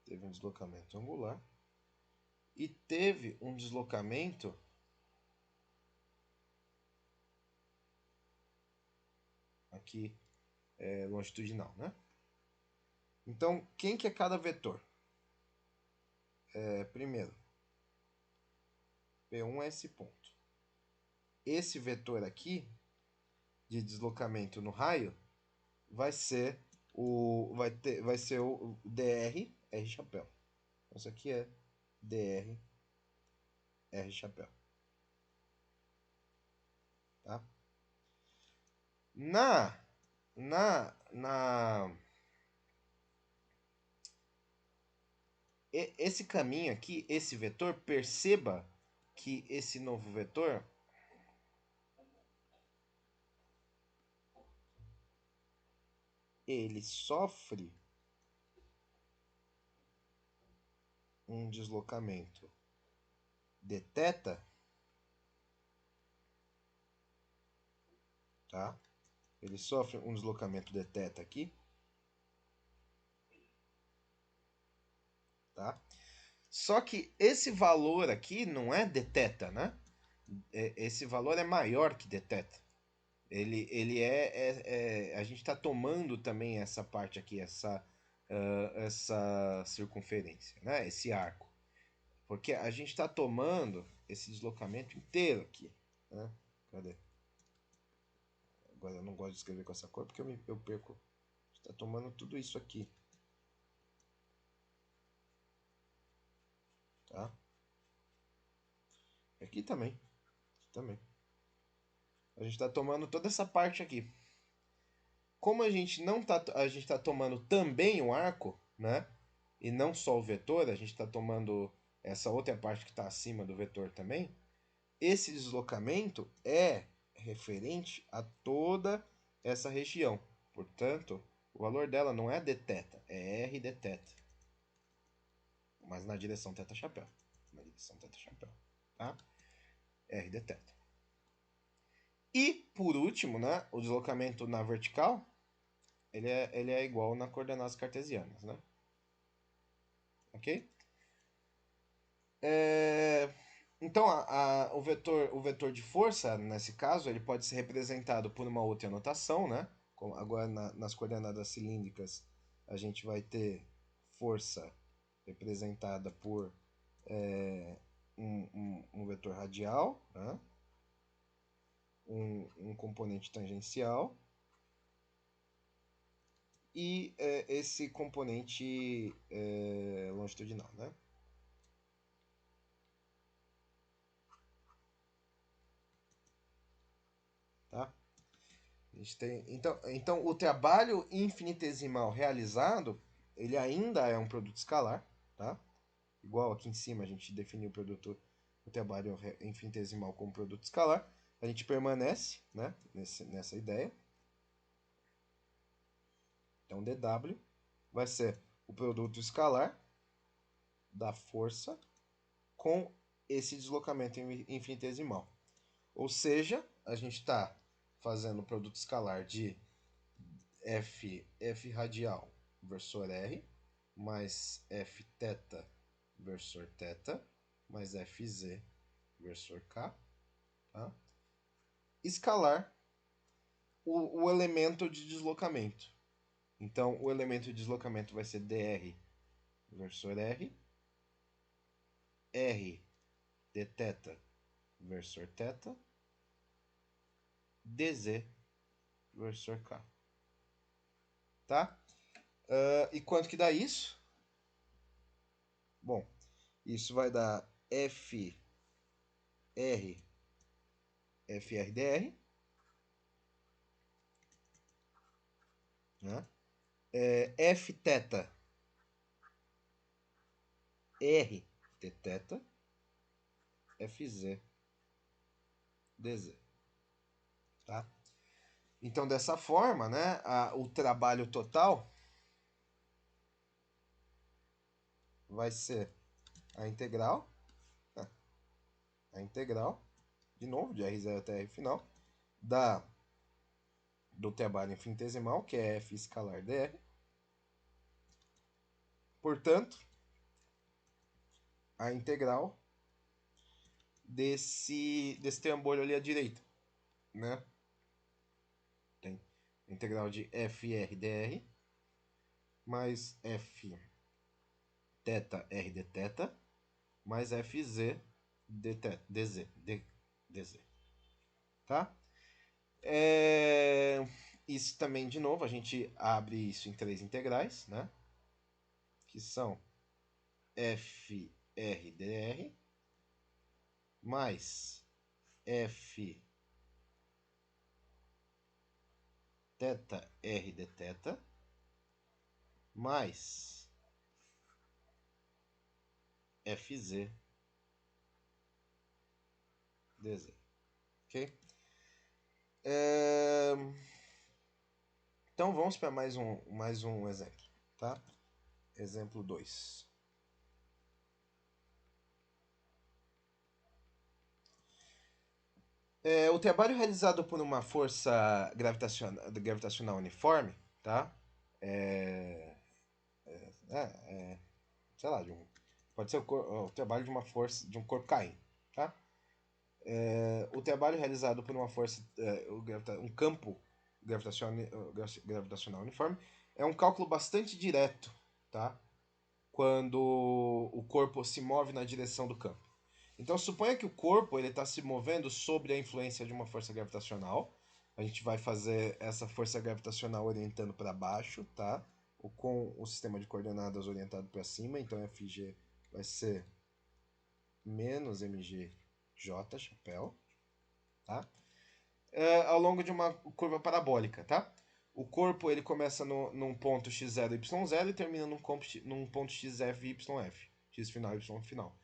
teve um deslocamento angular e teve um deslocamento aqui longitudinal, né? Então, quem que é cada vetor? Primeiro, P1 é esse ponto. Esse vetor aqui de deslocamento no raio vai ser vai ser o dr r chapéu. Isso aqui é dr r chapéu, tá? Na na na esse caminho aqui, esse vetor, perceba que esse novo vetor ele sofre um deslocamento de θ, tá? Ele sofre um deslocamento de θ aqui, tá? Só que esse valor aqui não é de θ, né? Esse valor é maior que de θ. A gente está tomando também essa parte aqui, essa circunferência, né? Esse arco. Porque a gente está tomando esse deslocamento inteiro aqui, né? Cadê? Agora eu não gosto de escrever com essa cor porque eu perco. Está tomando tudo isso aqui, tá? Aqui também, também. A gente está tomando toda essa parte aqui. Como a gente não tá, a gente está tomando também o arco, né? E não só o vetor, a gente está tomando essa outra parte que está acima do vetor também. Esse deslocamento é referente a toda essa região. Portanto, o valor dela não é dθ, é r dθ. Mas na direção θ chapéu. Na direção θ chapéu, tá? R dθ. E, por último, né, o deslocamento na vertical, ele é igual nas coordenadas cartesianas, né? Ok? Então, o vetor de força, nesse caso, ele pode ser representado por uma outra notação, né? Agora, nas coordenadas cilíndricas, a gente vai ter força representada por um vetor radial, né? Um componente tangencial e esse componente longitudinal, né? Tá? A gente tem, então, o trabalho infinitesimal realizado, ele ainda é um produto escalar, tá? Igual aqui em cima a gente definiu o produto o trabalho infinitesimal como produto escalar, a gente permanece, né, nessa ideia. Então, dW vai ser o produto escalar da força com esse deslocamento infinitesimal. Ou seja, a gente está fazendo o produto escalar de F radial versor R, mais F θ versor θ, mais Fz versor K, tá? Escalar o elemento de deslocamento. Então, o elemento de deslocamento vai ser dr versor R, R d θ versor θ, dz versor K. Tá? E quanto que dá isso? Bom, isso vai dar FR FRDR, né? F θ R d θ, Fz dz. Tá? Então, dessa forma, né, o trabalho total vai ser a integral, né, de novo, de R0 até R final, do trabalho infinitesimal, que é F escalar dr. Portanto, a integral desse trambolho ali à direita, né? Tem a integral de FR dr mais F θ R d θ mais Fz dz. Tá? Isso também, de novo, a gente abre isso em três integrais, né? Que são FRdr mais F θ R d θ mais Fz dz. Ok? Então vamos para mais um exemplo, tá? Exemplo 2. O trabalho realizado por uma força gravitacional uniforme, tá? Sei lá, pode ser o trabalho de uma força, de um corpo caindo, tá? O trabalho realizado por uma força, um campo gravitacional uniforme é um cálculo bastante direto, tá? Quando o corpo se move na direção do campo. Então, suponha que o corpo está se movendo sob a influência de uma força gravitacional. A gente vai fazer essa força gravitacional orientando para baixo, tá? Com o sistema de coordenadas orientado para cima. Então, Fg vai ser menos mgj, chapéu, tá? Ao longo de uma curva parabólica, tá? O corpo ele começa num ponto x0, y0 e termina num ponto xf, yf. X final, y final.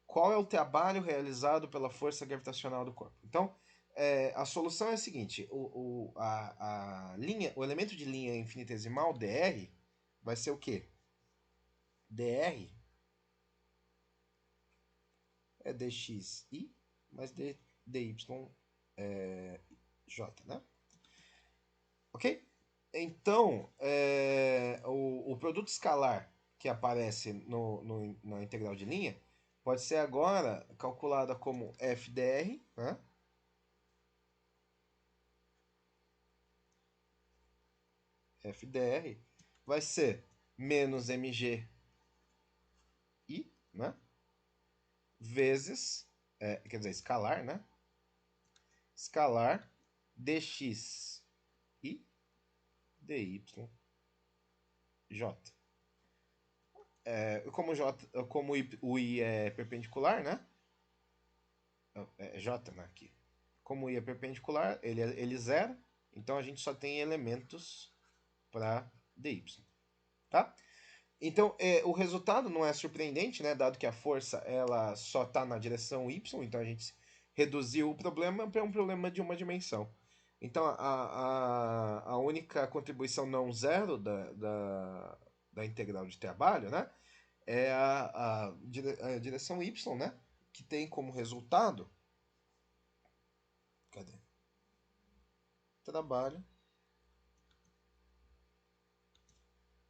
Qual é o trabalho realizado pela força gravitacional do corpo? Então, a solução é a seguinte: o elemento de linha infinitesimal dr vai ser o quê? Dr é dxi mais dy j, né? Ok? Então, o produto escalar que aparece na integral de linha pode ser agora calculada como FdR, né? FdR vai ser menos mg i, né? Vezes, quer dizer, escalar, né? Escalar dx i dy j. Como o i é perpendicular, né? É j, né? Aqui. Como o i é perpendicular, ele zero, então a gente só tem elementos para dy, tá? Então, o resultado não é surpreendente, né? Dado que a força ela só está na direção y, então a gente reduziu o problema para um problema de uma dimensão. Então, a única contribuição não zero da integral de trabalho, né? É a direção y, né? Que tem como resultado. Cadê? Trabalho.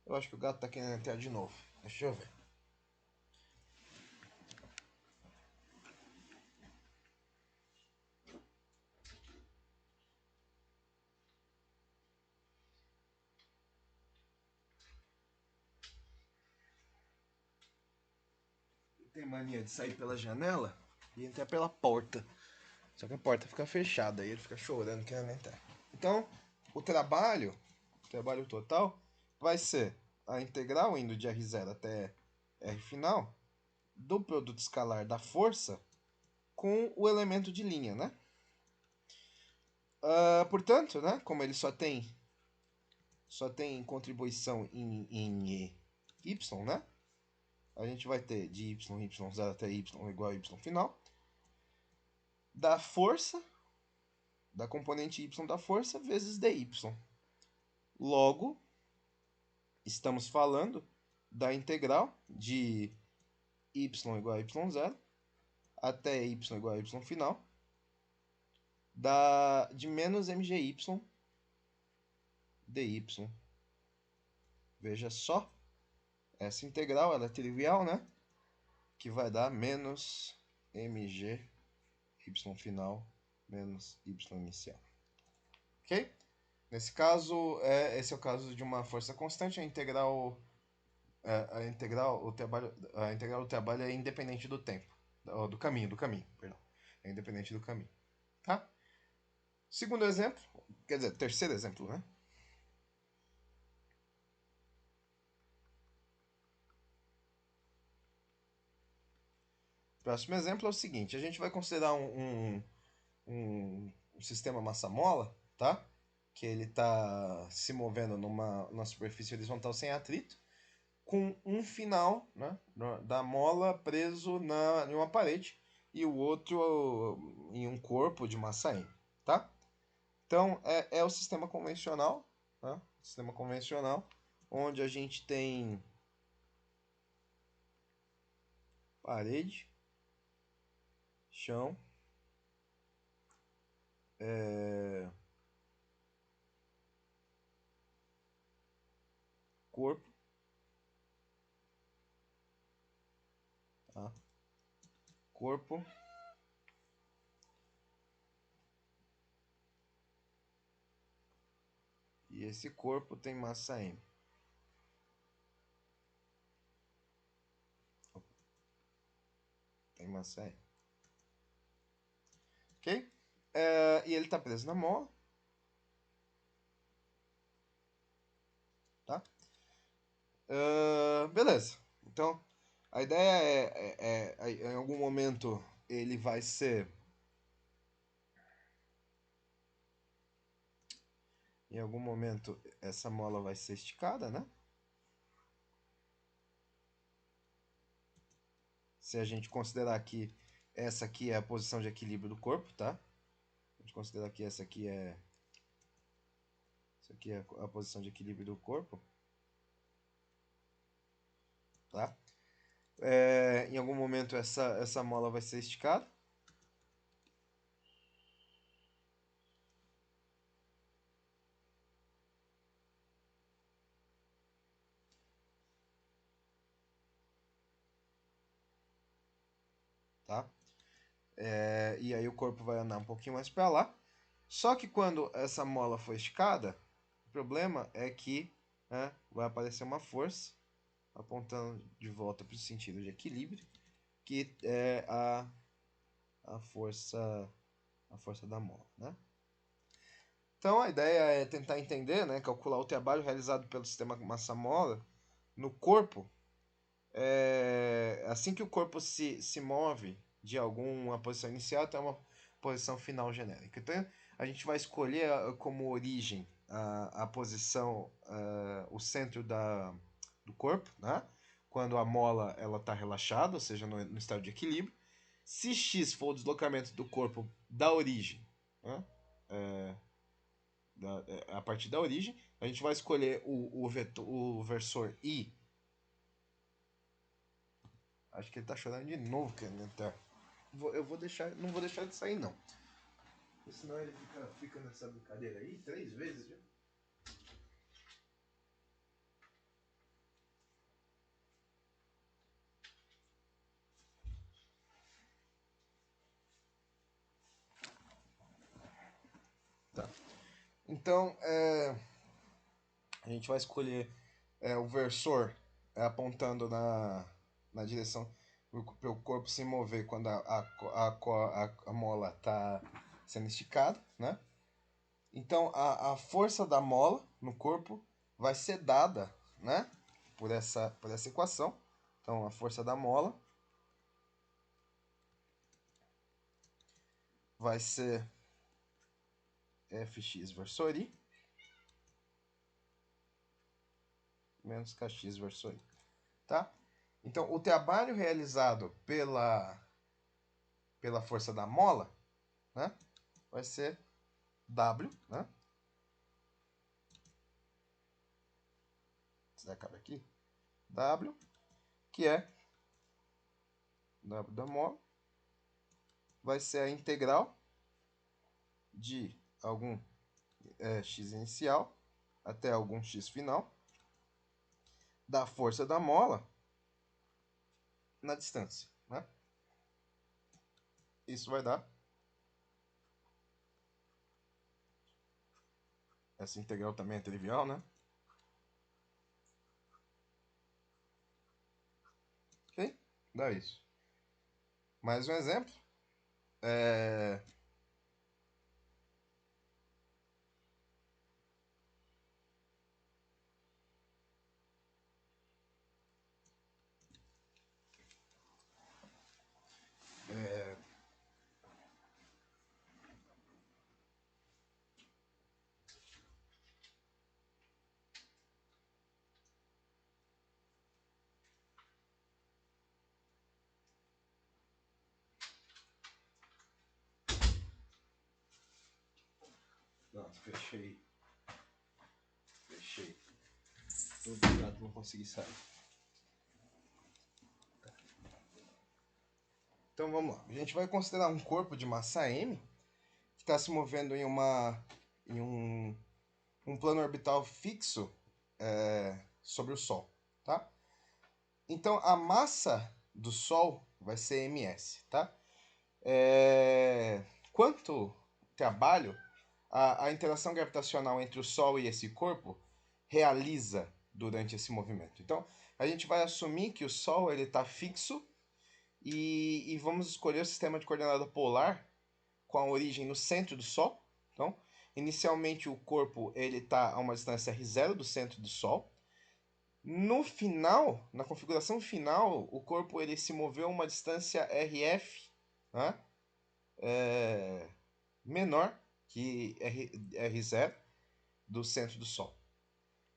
Eu acho que o gato tá querendo entrar de novo. Deixa eu ver. Tem mania de sair pela janela e entrar pela porta. Só que a porta fica fechada e ele fica chorando querendo entrar. Então, o trabalho total, vai ser a integral indo de R0 até R final do produto escalar da força com o elemento de linha, né? Portanto, né, como ele só tem contribuição em y, né? A gente vai ter de y0 até y igual a y final da força, da componente y da força, vezes dy. Logo, estamos falando da integral de y igual a y0 até y igual a y final de menos mgy dy. Veja só, essa integral ela é trivial, né? Que vai dar menos mg y final menos y inicial. Ok? Nesse caso, esse é o caso de uma força constante, a integral do trabalho é independente do tempo, do caminho, perdão. É independente do caminho, tá? Segundo exemplo, quer dizer, terceiro exemplo, né? Próximo exemplo é o seguinte, a gente vai considerar um sistema massa-mola, tá? Que ele está se movendo numa superfície horizontal sem atrito, com um final, né, da mola preso em uma parede e o outro em um corpo de massa M, tá? Então, é o sistema convencional, tá? Sistema convencional, onde a gente tem parede, chão, corpo, tá? Corpo, e esse corpo tem massa M. Tem massa M. Ok? E ele está preso na mola, tá? Beleza. Então, a ideia em algum momento, ele vai ser. Em algum momento, essa mola vai ser esticada, né? Se a gente considerar que essa aqui é a posição de equilíbrio do corpo, tá? A gente considerar que essa aqui é a posição de equilíbrio do corpo, tá? Em algum momento essa mola vai ser esticada. Tá? E aí o corpo vai andar um pouquinho mais para lá. Só que quando essa mola for esticada, o problema é que, né, vai aparecer uma força apontando de volta para o sentido de equilíbrio, que é a força da mola, né? Então a ideia é tentar entender, né, calcular o trabalho realizado pelo sistema massa-mola no corpo, assim que o corpo se move de alguma posição inicial até uma posição final genérica. Então a gente vai escolher como origem a posição, o centro do corpo, né? Quando a mola ela está relaxada, ou seja, no estado de equilíbrio. Se x for o deslocamento do corpo da origem, né? A partir da origem, a gente vai escolher o versor I. Acho que ele está chorando de novo querendo entrar. Eu vou deixar, não vou deixar ele sair não. Porque senão ele fica nessa brincadeira aí 3 vezes, viu? Tá. Então, a gente vai escolher o versor apontando na direção para o corpo se mover quando a mola está sendo esticada, né? Então, a força da mola no corpo vai ser dada, né? Por essa equação. Então, a força da mola vai ser Fx versor I menos Kx versor I. Tá? Então, o trabalho realizado pela força da mola, né, vai ser W, né? Você acaba aqui. W, que é W da mola, vai ser a integral de algum x inicial até algum x final da força da mola na distância, né? Isso vai dar essa integral também é trivial, né? Ok? Dá isso. Mais um exemplo. É... Não, fechei. Obrigado, não consegui sair. Então vamos lá. A gente vai considerar um corpo de massa m que está se movendo em um plano orbital fixo sobre o Sol, tá? Então a massa do Sol vai ser ms, tá? Quanto trabalho a interação gravitacional entre o Sol e esse corpo realiza durante esse movimento? Então a gente vai assumir que o Sol ele está fixo e vamos escolher o sistema de coordenada polar com a origem no centro do Sol. Então, inicialmente o corpo ele está a uma distância r0 do centro do Sol. No final, na configuração final, o corpo ele se moveu a uma distância RF, né? Menor que R0 do centro do Sol.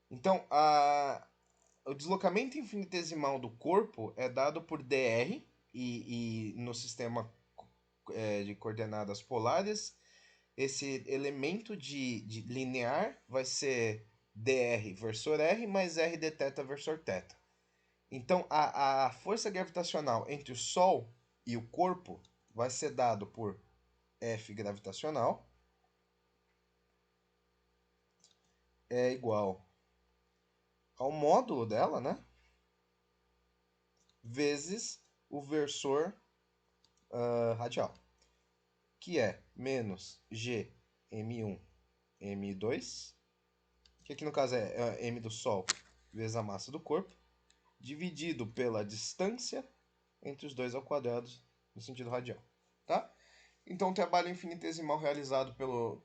Então, o deslocamento infinitesimal do corpo é dado por dr e no sistema de coordenadas polares, esse elemento de linear vai ser dr versor r mais r de θ versor θ. Então, a força gravitacional entre o Sol e o corpo vai ser dado por F gravitacional é igual ao módulo dela, né? Vezes o versor radial, que é menos G M1 M2, que aqui no caso é M do Sol vezes a massa do corpo, dividido pela distância entre os dois ao quadrado no sentido radial, tá? Então o trabalho infinitesimal realizado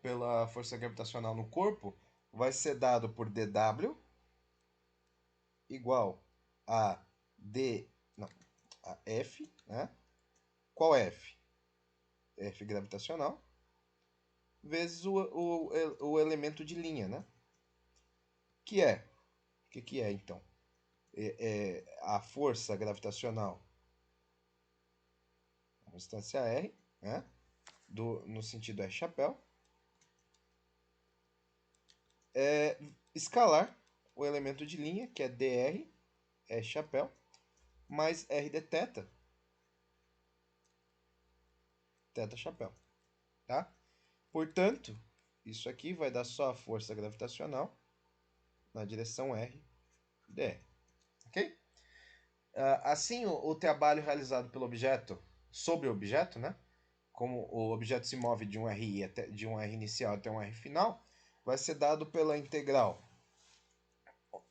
pela força gravitacional no corpo vai ser dado por dW igual a a F, né? Qual é F? F gravitacional vezes o elemento de linha, né? Que é? O que é então? a força gravitacional, a distância r, né? No sentido R chapéu, escalar o elemento de linha, que é dr, R chapéu, mais r de θ, θ chapéu, tá? Portanto, isso aqui vai dar só a força gravitacional na direção r dr, ok? Assim, o trabalho realizado pelo objeto sobre o objeto, né? Como o objeto se move de um de um R inicial até um R final, vai ser dado pela integral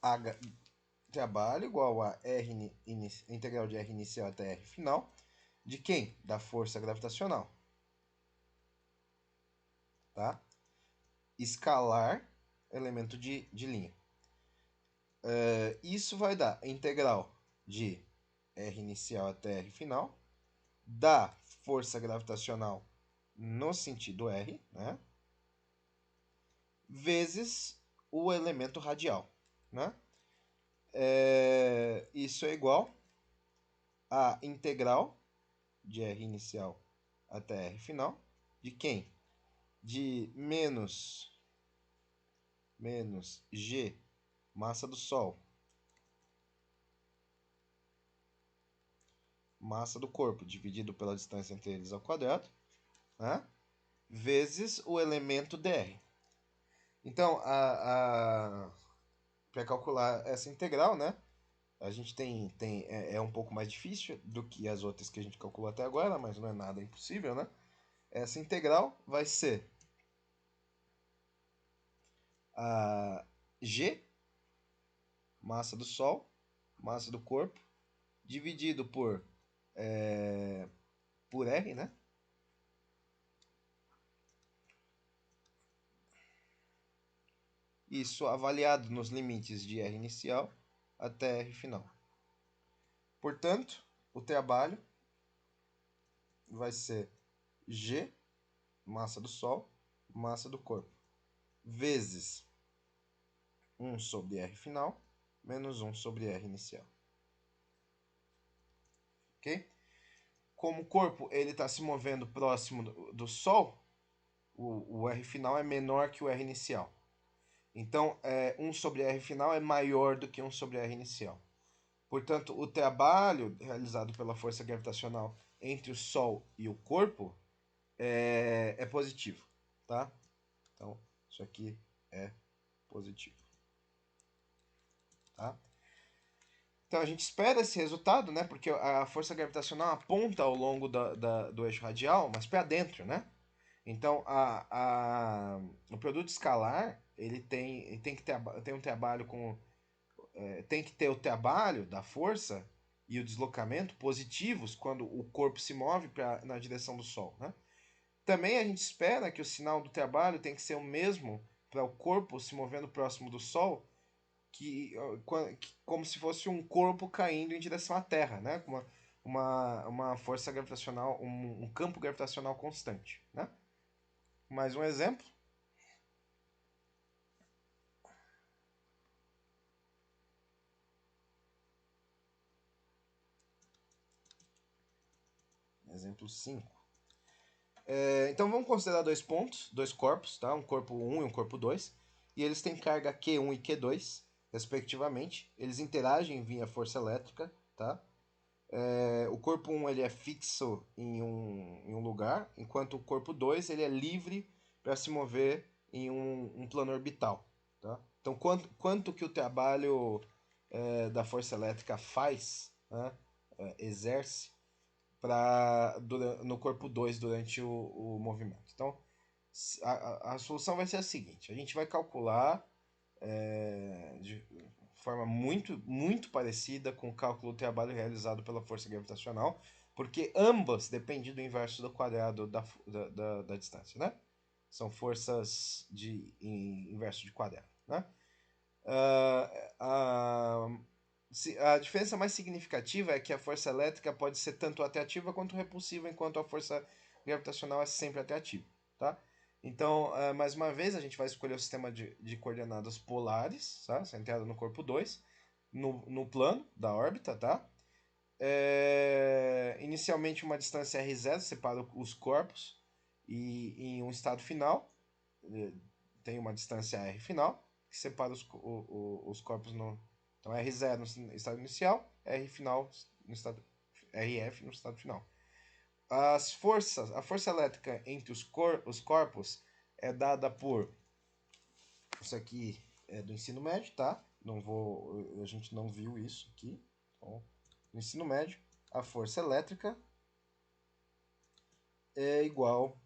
h trabalho igual a integral de R inicial até R final, de quem? Da força gravitacional. Tá? Escalar elemento de linha. Isso vai dar a integral de R inicial até R final, da força gravitacional no sentido R, né? Vezes o elemento radial, né? Isso é igual a integral de R inicial até R final, de quem? De menos G, massa do Sol, massa do corpo, dividido pela distância entre eles ao quadrado, né? Vezes o elemento dr. Então, para calcular essa integral, né? A gente é um pouco mais difícil do que as outras que a gente calculou até agora, mas não é nada impossível, né? Essa integral vai ser a G, massa do Sol, massa do corpo, dividido por R, né? Isso avaliado nos limites de R inicial até R final. Portanto, o trabalho vai ser G, massa do Sol, massa do corpo, vezes 1 sobre R final, menos 1 sobre R inicial. Ok? Como o corpo está se movendo próximo do Sol, o R final é menor que o R inicial. Então, 1 sobre R final é maior do que 1 sobre R inicial. Portanto, o trabalho realizado pela força gravitacional entre o Sol e o corpo é positivo, tá? Então, isso aqui é positivo, tá? Então, a gente espera esse resultado, né? Porque a força gravitacional aponta ao longo do eixo radial, mas para dentro, né? Então, o produto escalar, ele tem que ter um trabalho com... tem que ter o trabalho da força e o deslocamento positivos quando o corpo se move na direção do Sol, né? Também a gente espera que o sinal do trabalho tem que ser o mesmo para o corpo se movendo próximo do Sol, como se fosse um corpo caindo em direção à Terra, né? Com uma força gravitacional, um campo gravitacional constante, né? Mais um exemplo. Exemplo 5. Então vamos considerar dois pontos, dois corpos, tá? Um corpo 1 e um corpo 2. E eles têm carga Q1 e Q2, respectivamente. Eles interagem via força elétrica, tá? O corpo 1 ele é fixo em um lugar, enquanto o corpo 2 ele é livre para se mover em um plano orbital. Tá? Então, quanto que o trabalho da força elétrica faz, né, exerce no corpo 2 durante o movimento? Então, a solução vai ser a seguinte: a gente vai calcular de forma muito parecida com o cálculo do trabalho realizado pela força gravitacional, porque ambas dependem do inverso do quadrado da distância, né? São forças de inverso de quadrado, né? A diferença mais significativa é que a força elétrica pode ser tanto atrativa quanto repulsiva, enquanto a força gravitacional é sempre atrativa, tá? Então, mais uma vez, a gente vai escolher o sistema de coordenadas polares, tá? Centrado no corpo 2. no plano da órbita, tá? Inicialmente uma distância r0 separa os corpos e em um estado final tem uma distância r final que separa os corpos no... Então r0 no estado inicial, r final no estado... rf no estado final. A força elétrica entre os corpos é dada por... Isso aqui é do ensino médio, tá? A gente não viu isso aqui. Então, no ensino médio, a força elétrica é igual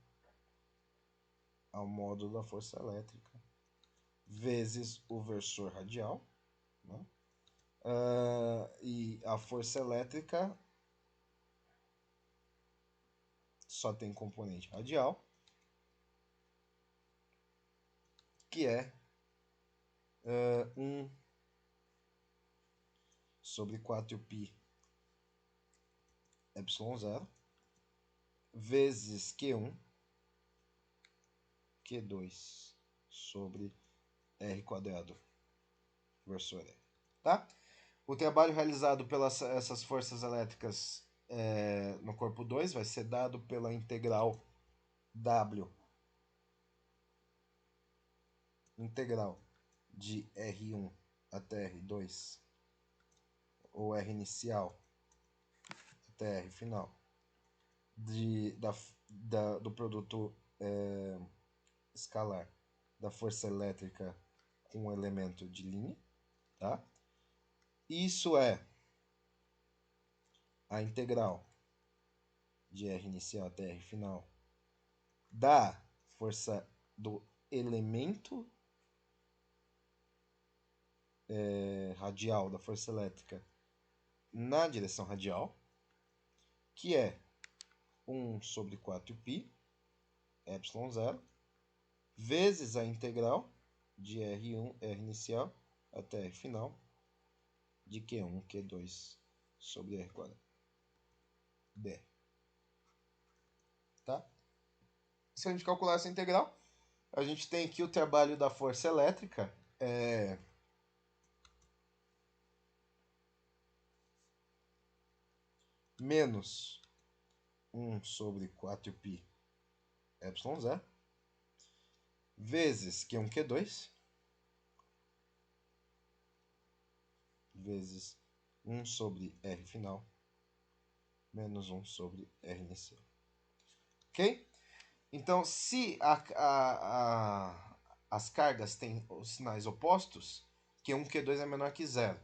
ao módulo da força elétrica vezes o versor radial, né? E a força elétrica só tem componente radial, que é 1 sobre 4π ε0 vezes Q1 Q2 sobre R quadrado versor R, tá? O trabalho realizado pelas essas forças elétricas no corpo 2 vai ser dado pela integral W integral de R1 até R2 ou R inicial até R final do produto escalar da força elétrica com um elemento de linha, tá? Isso é a integral de R inicial até R final da força do elemento radial da força elétrica na direção radial, que é 1 sobre 4π ε0 vezes a integral de R1, R inicial até R final de Q1, Q2 sobre R quadrado dr. Tá? Se a gente calcular essa integral, a gente tem que o trabalho da força elétrica é menos 1 sobre 4π ε0 vezes Q1, Q2 vezes 1 sobre R final menos 1 sobre R inicial. Ok? Então, se as cargas têm os sinais opostos, Q1, Q2 é menor que zero.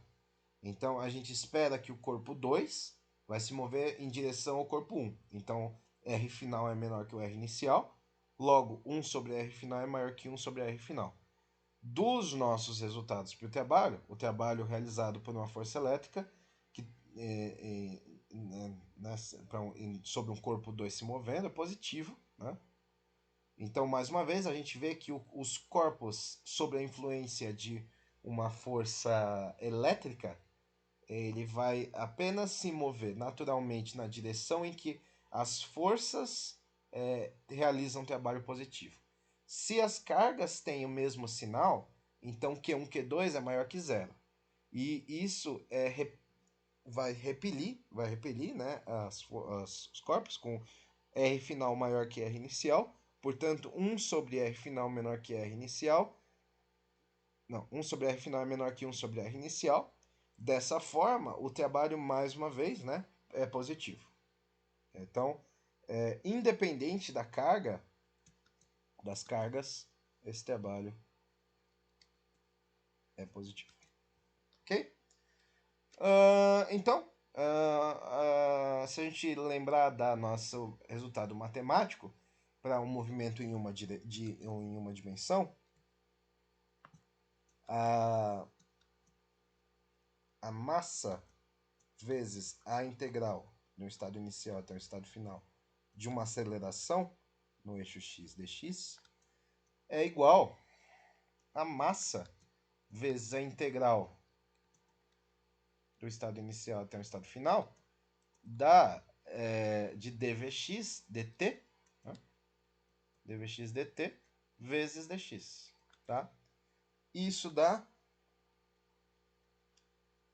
Então, a gente espera que o corpo 2 vai se mover em direção ao corpo 1. Então, R final é menor que o R inicial. Logo, 1 sobre R final é maior que 1 sobre R final. Dos nossos resultados para o trabalho realizado por uma força elétrica que, sobre um corpo 2 se movendo é positivo, né? Então, mais uma vez, a gente vê que os corpos sob a influência de uma força elétrica, ele vai apenas se mover naturalmente na direção em que as forças realizam trabalho positivo. Se as cargas têm o mesmo sinal, então Q1, Q2 é maior que zero. E isso vai repelir, né, os corpos com R final maior que R inicial. Portanto, 1 sobre R final menor que R inicial. Não, 1 sobre R final é menor que 1 sobre R inicial. Dessa forma, o trabalho, mais uma vez, né, é positivo. Então, independente da carga, das cargas, esse trabalho é positivo. Ok? Então, se a gente lembrar da nosso resultado matemático para um movimento em uma dimensão, a massa vezes a integral do estado inicial até o estado final de uma aceleração no eixo x dx é igual a massa vezes a integral do estado inicial até o estado final de dvx dt, né? dvx dt vezes dx, tá? Isso dá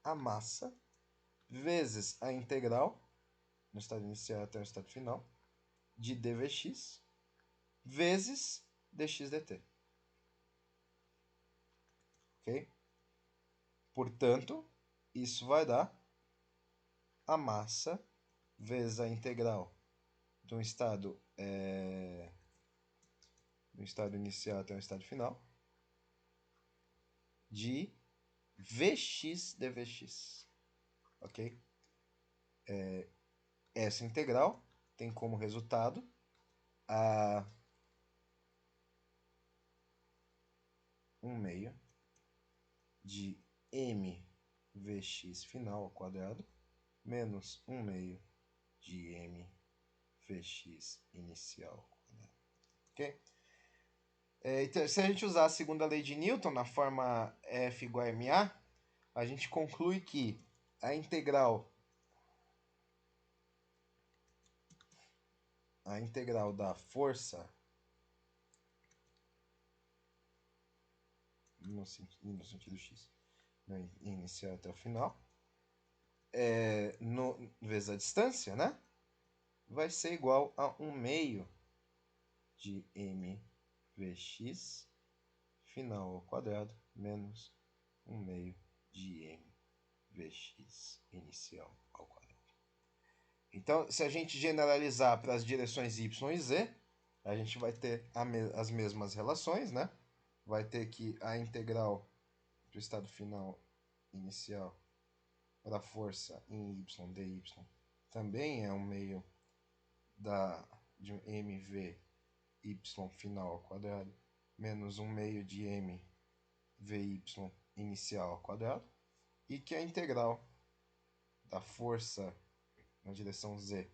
a massa vezes a integral, no estado inicial até o estado final, de dvx, vezes dx dt. Ok? Portanto, isso vai dar a massa vezes a integral do estado inicial até o estado final de Vx dvx. Ok? Essa integral tem como resultado a 1/2 de mvx final ao quadrado menos 1/2 de mvx inicial ao quadrado. Ok? Então, se a gente usar a segunda lei de Newton na forma F igual a ma, a gente conclui que a integral da força no sentido x, inicial até o final, vezes a distância, né? Vai ser igual a 1/2 de mvx final ao quadrado menos 1/2 de mvx inicial ao quadrado. Então, se a gente generalizar para as direções y e z, a gente vai ter as mesmas relações, né? Vai ter que a integral do estado final inicial para a força em y dy também é 1/2 de mv y final ao quadrado menos 1/2 de mvy inicial ao quadrado, e que a integral da força na direção z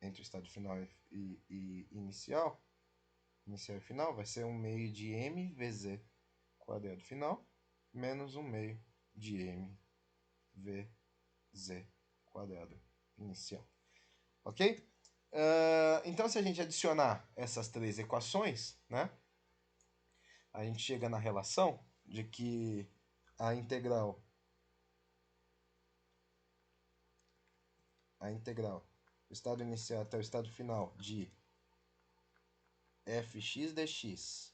entre o estado final e inicial e final vai ser 1/2 de mvz quadrado final menos 1/2 de mvz quadrado inicial. Ok? Então, se a gente adicionar essas três equações, né, a gente chega na relação de que a integral do estado inicial até o estado final de fx dx,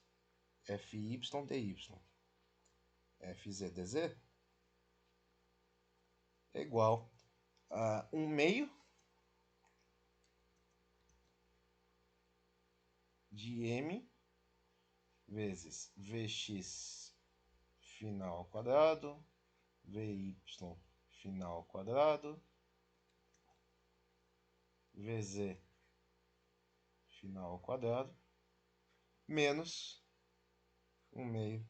fy dy, fz dz é igual a 1/2 de m vezes vx final ao quadrado, vy final ao quadrado, vz final ao quadrado, menos 1/2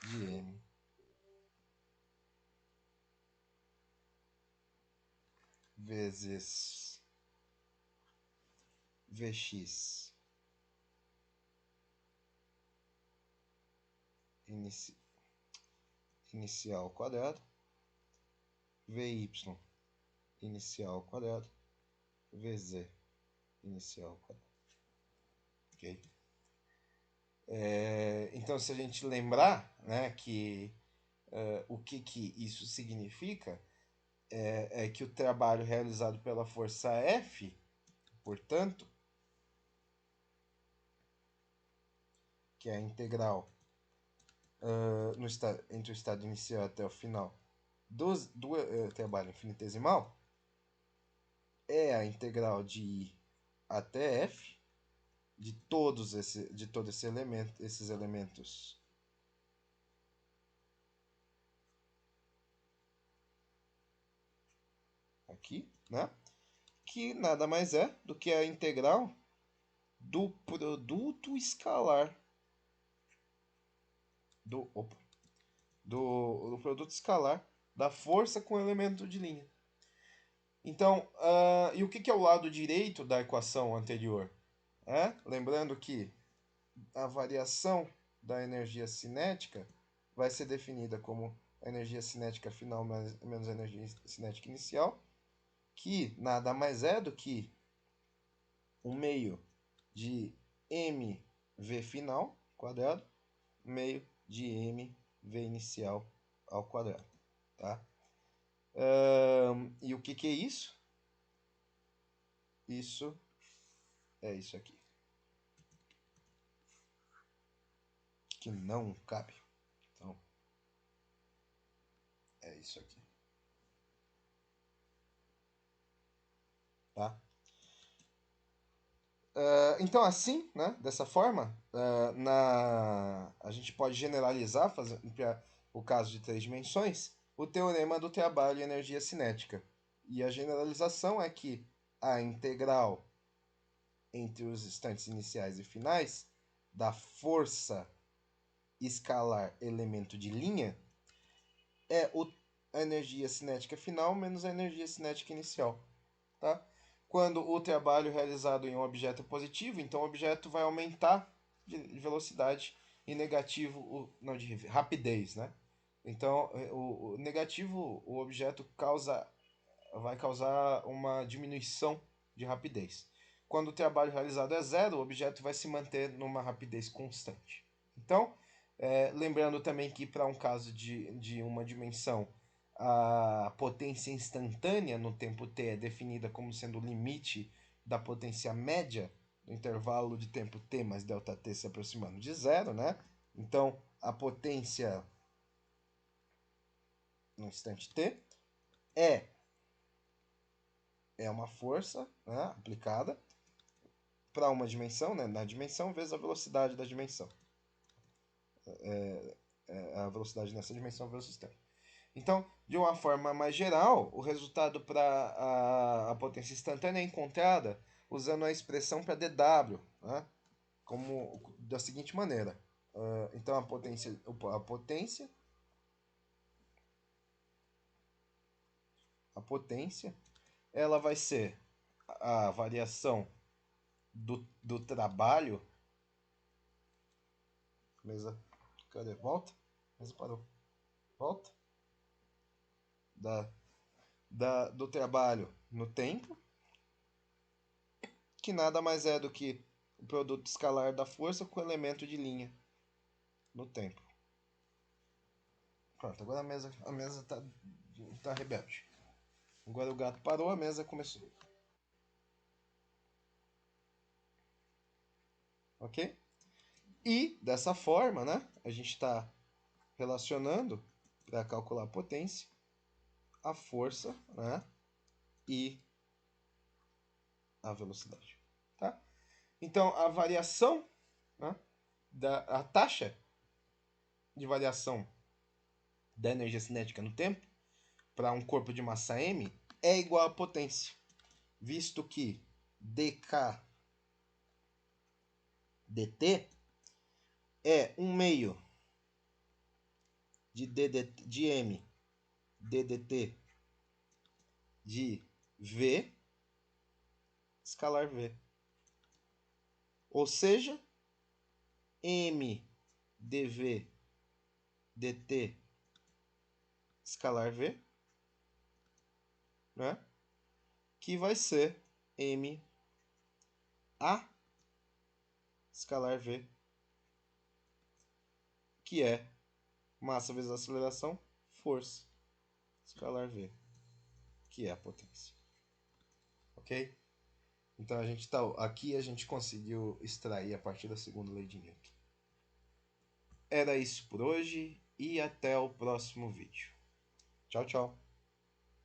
de m vezes vx inicial ao quadrado, vy inicial ao quadrado, vz inicial ao quadrado. Ok? Então, se a gente lembrar, né, que o que isso significa é que o trabalho realizado pela força F, portanto, que é a integral entre o estado inicial até o final do trabalho infinitesimal, é a integral de I até F de todos esses elementos aqui, né? Que nada mais é do que a integral do produto escalar do produto escalar da força com o elemento de linha. Então, e o que é o lado direito da equação anterior? Lembrando que a variação da energia cinética vai ser definida como a energia cinética final menos a energia cinética inicial, que nada mais é do que 1/2 de mv final quadrado, meio de mv inicial ao quadrado, tá? E o que é isso? Isso é isso aqui, que não cabe. Então, é isso aqui, tá? Então, assim, né, dessa forma, a gente pode generalizar, para o caso de três dimensões, o teorema do trabalho e energia cinética. E a generalização é que a integral entre os instantes iniciais e finais da força escalar elemento de linha é a energia cinética final menos a energia cinética inicial, tá? Quando o trabalho realizado em um objeto é positivo, então o objeto vai aumentar de velocidade e negativo, não, de rapidez, né? Então, o negativo, o objeto vai causar uma diminuição de rapidez. Quando o trabalho realizado é zero, o objeto vai se manter numa rapidez constante. Então, lembrando também que para um caso de uma dimensão, a potência instantânea no tempo t é definida como sendo o limite da potência média no intervalo de tempo t mais ΔT se aproximando de zero, né? Então, a potência no instante t é, é uma força, né, aplicada para uma dimensão, né, na dimensão vezes a velocidade da dimensão. A velocidade nessa dimensão vezes o sistema. Então, de uma forma mais geral, o resultado para a potência instantânea é encontrada usando a expressão para dW, né? Como da seguinte maneira. Então, a potência, ela vai ser a variação do trabalho. Mesa, cadê? Volta. Mesa parou. Volta. Do trabalho no tempo, que nada mais é do que o produto escalar da força com o elemento de linha no tempo. Pronto, agora a mesa tá rebelde. Agora o gato parou, a mesa começou. Ok? E dessa forma, né, a gente está relacionando para calcular a potência, a força, né, e a velocidade. Tá? Então a variação, né, a taxa de variação da energia cinética no tempo para um corpo de massa m é igual à potência, visto que dk dt é 1/2 de m ddt de v escalar v. Ou seja, m dv dt escalar v, né? Que vai ser m a escalar v, que é massa vezes aceleração, força, escalar v, que é a potência. Ok? Então aqui a gente conseguiu extrair a partir da segunda lei de Newton. Era isso por hoje e até o próximo vídeo. Tchau, tchau.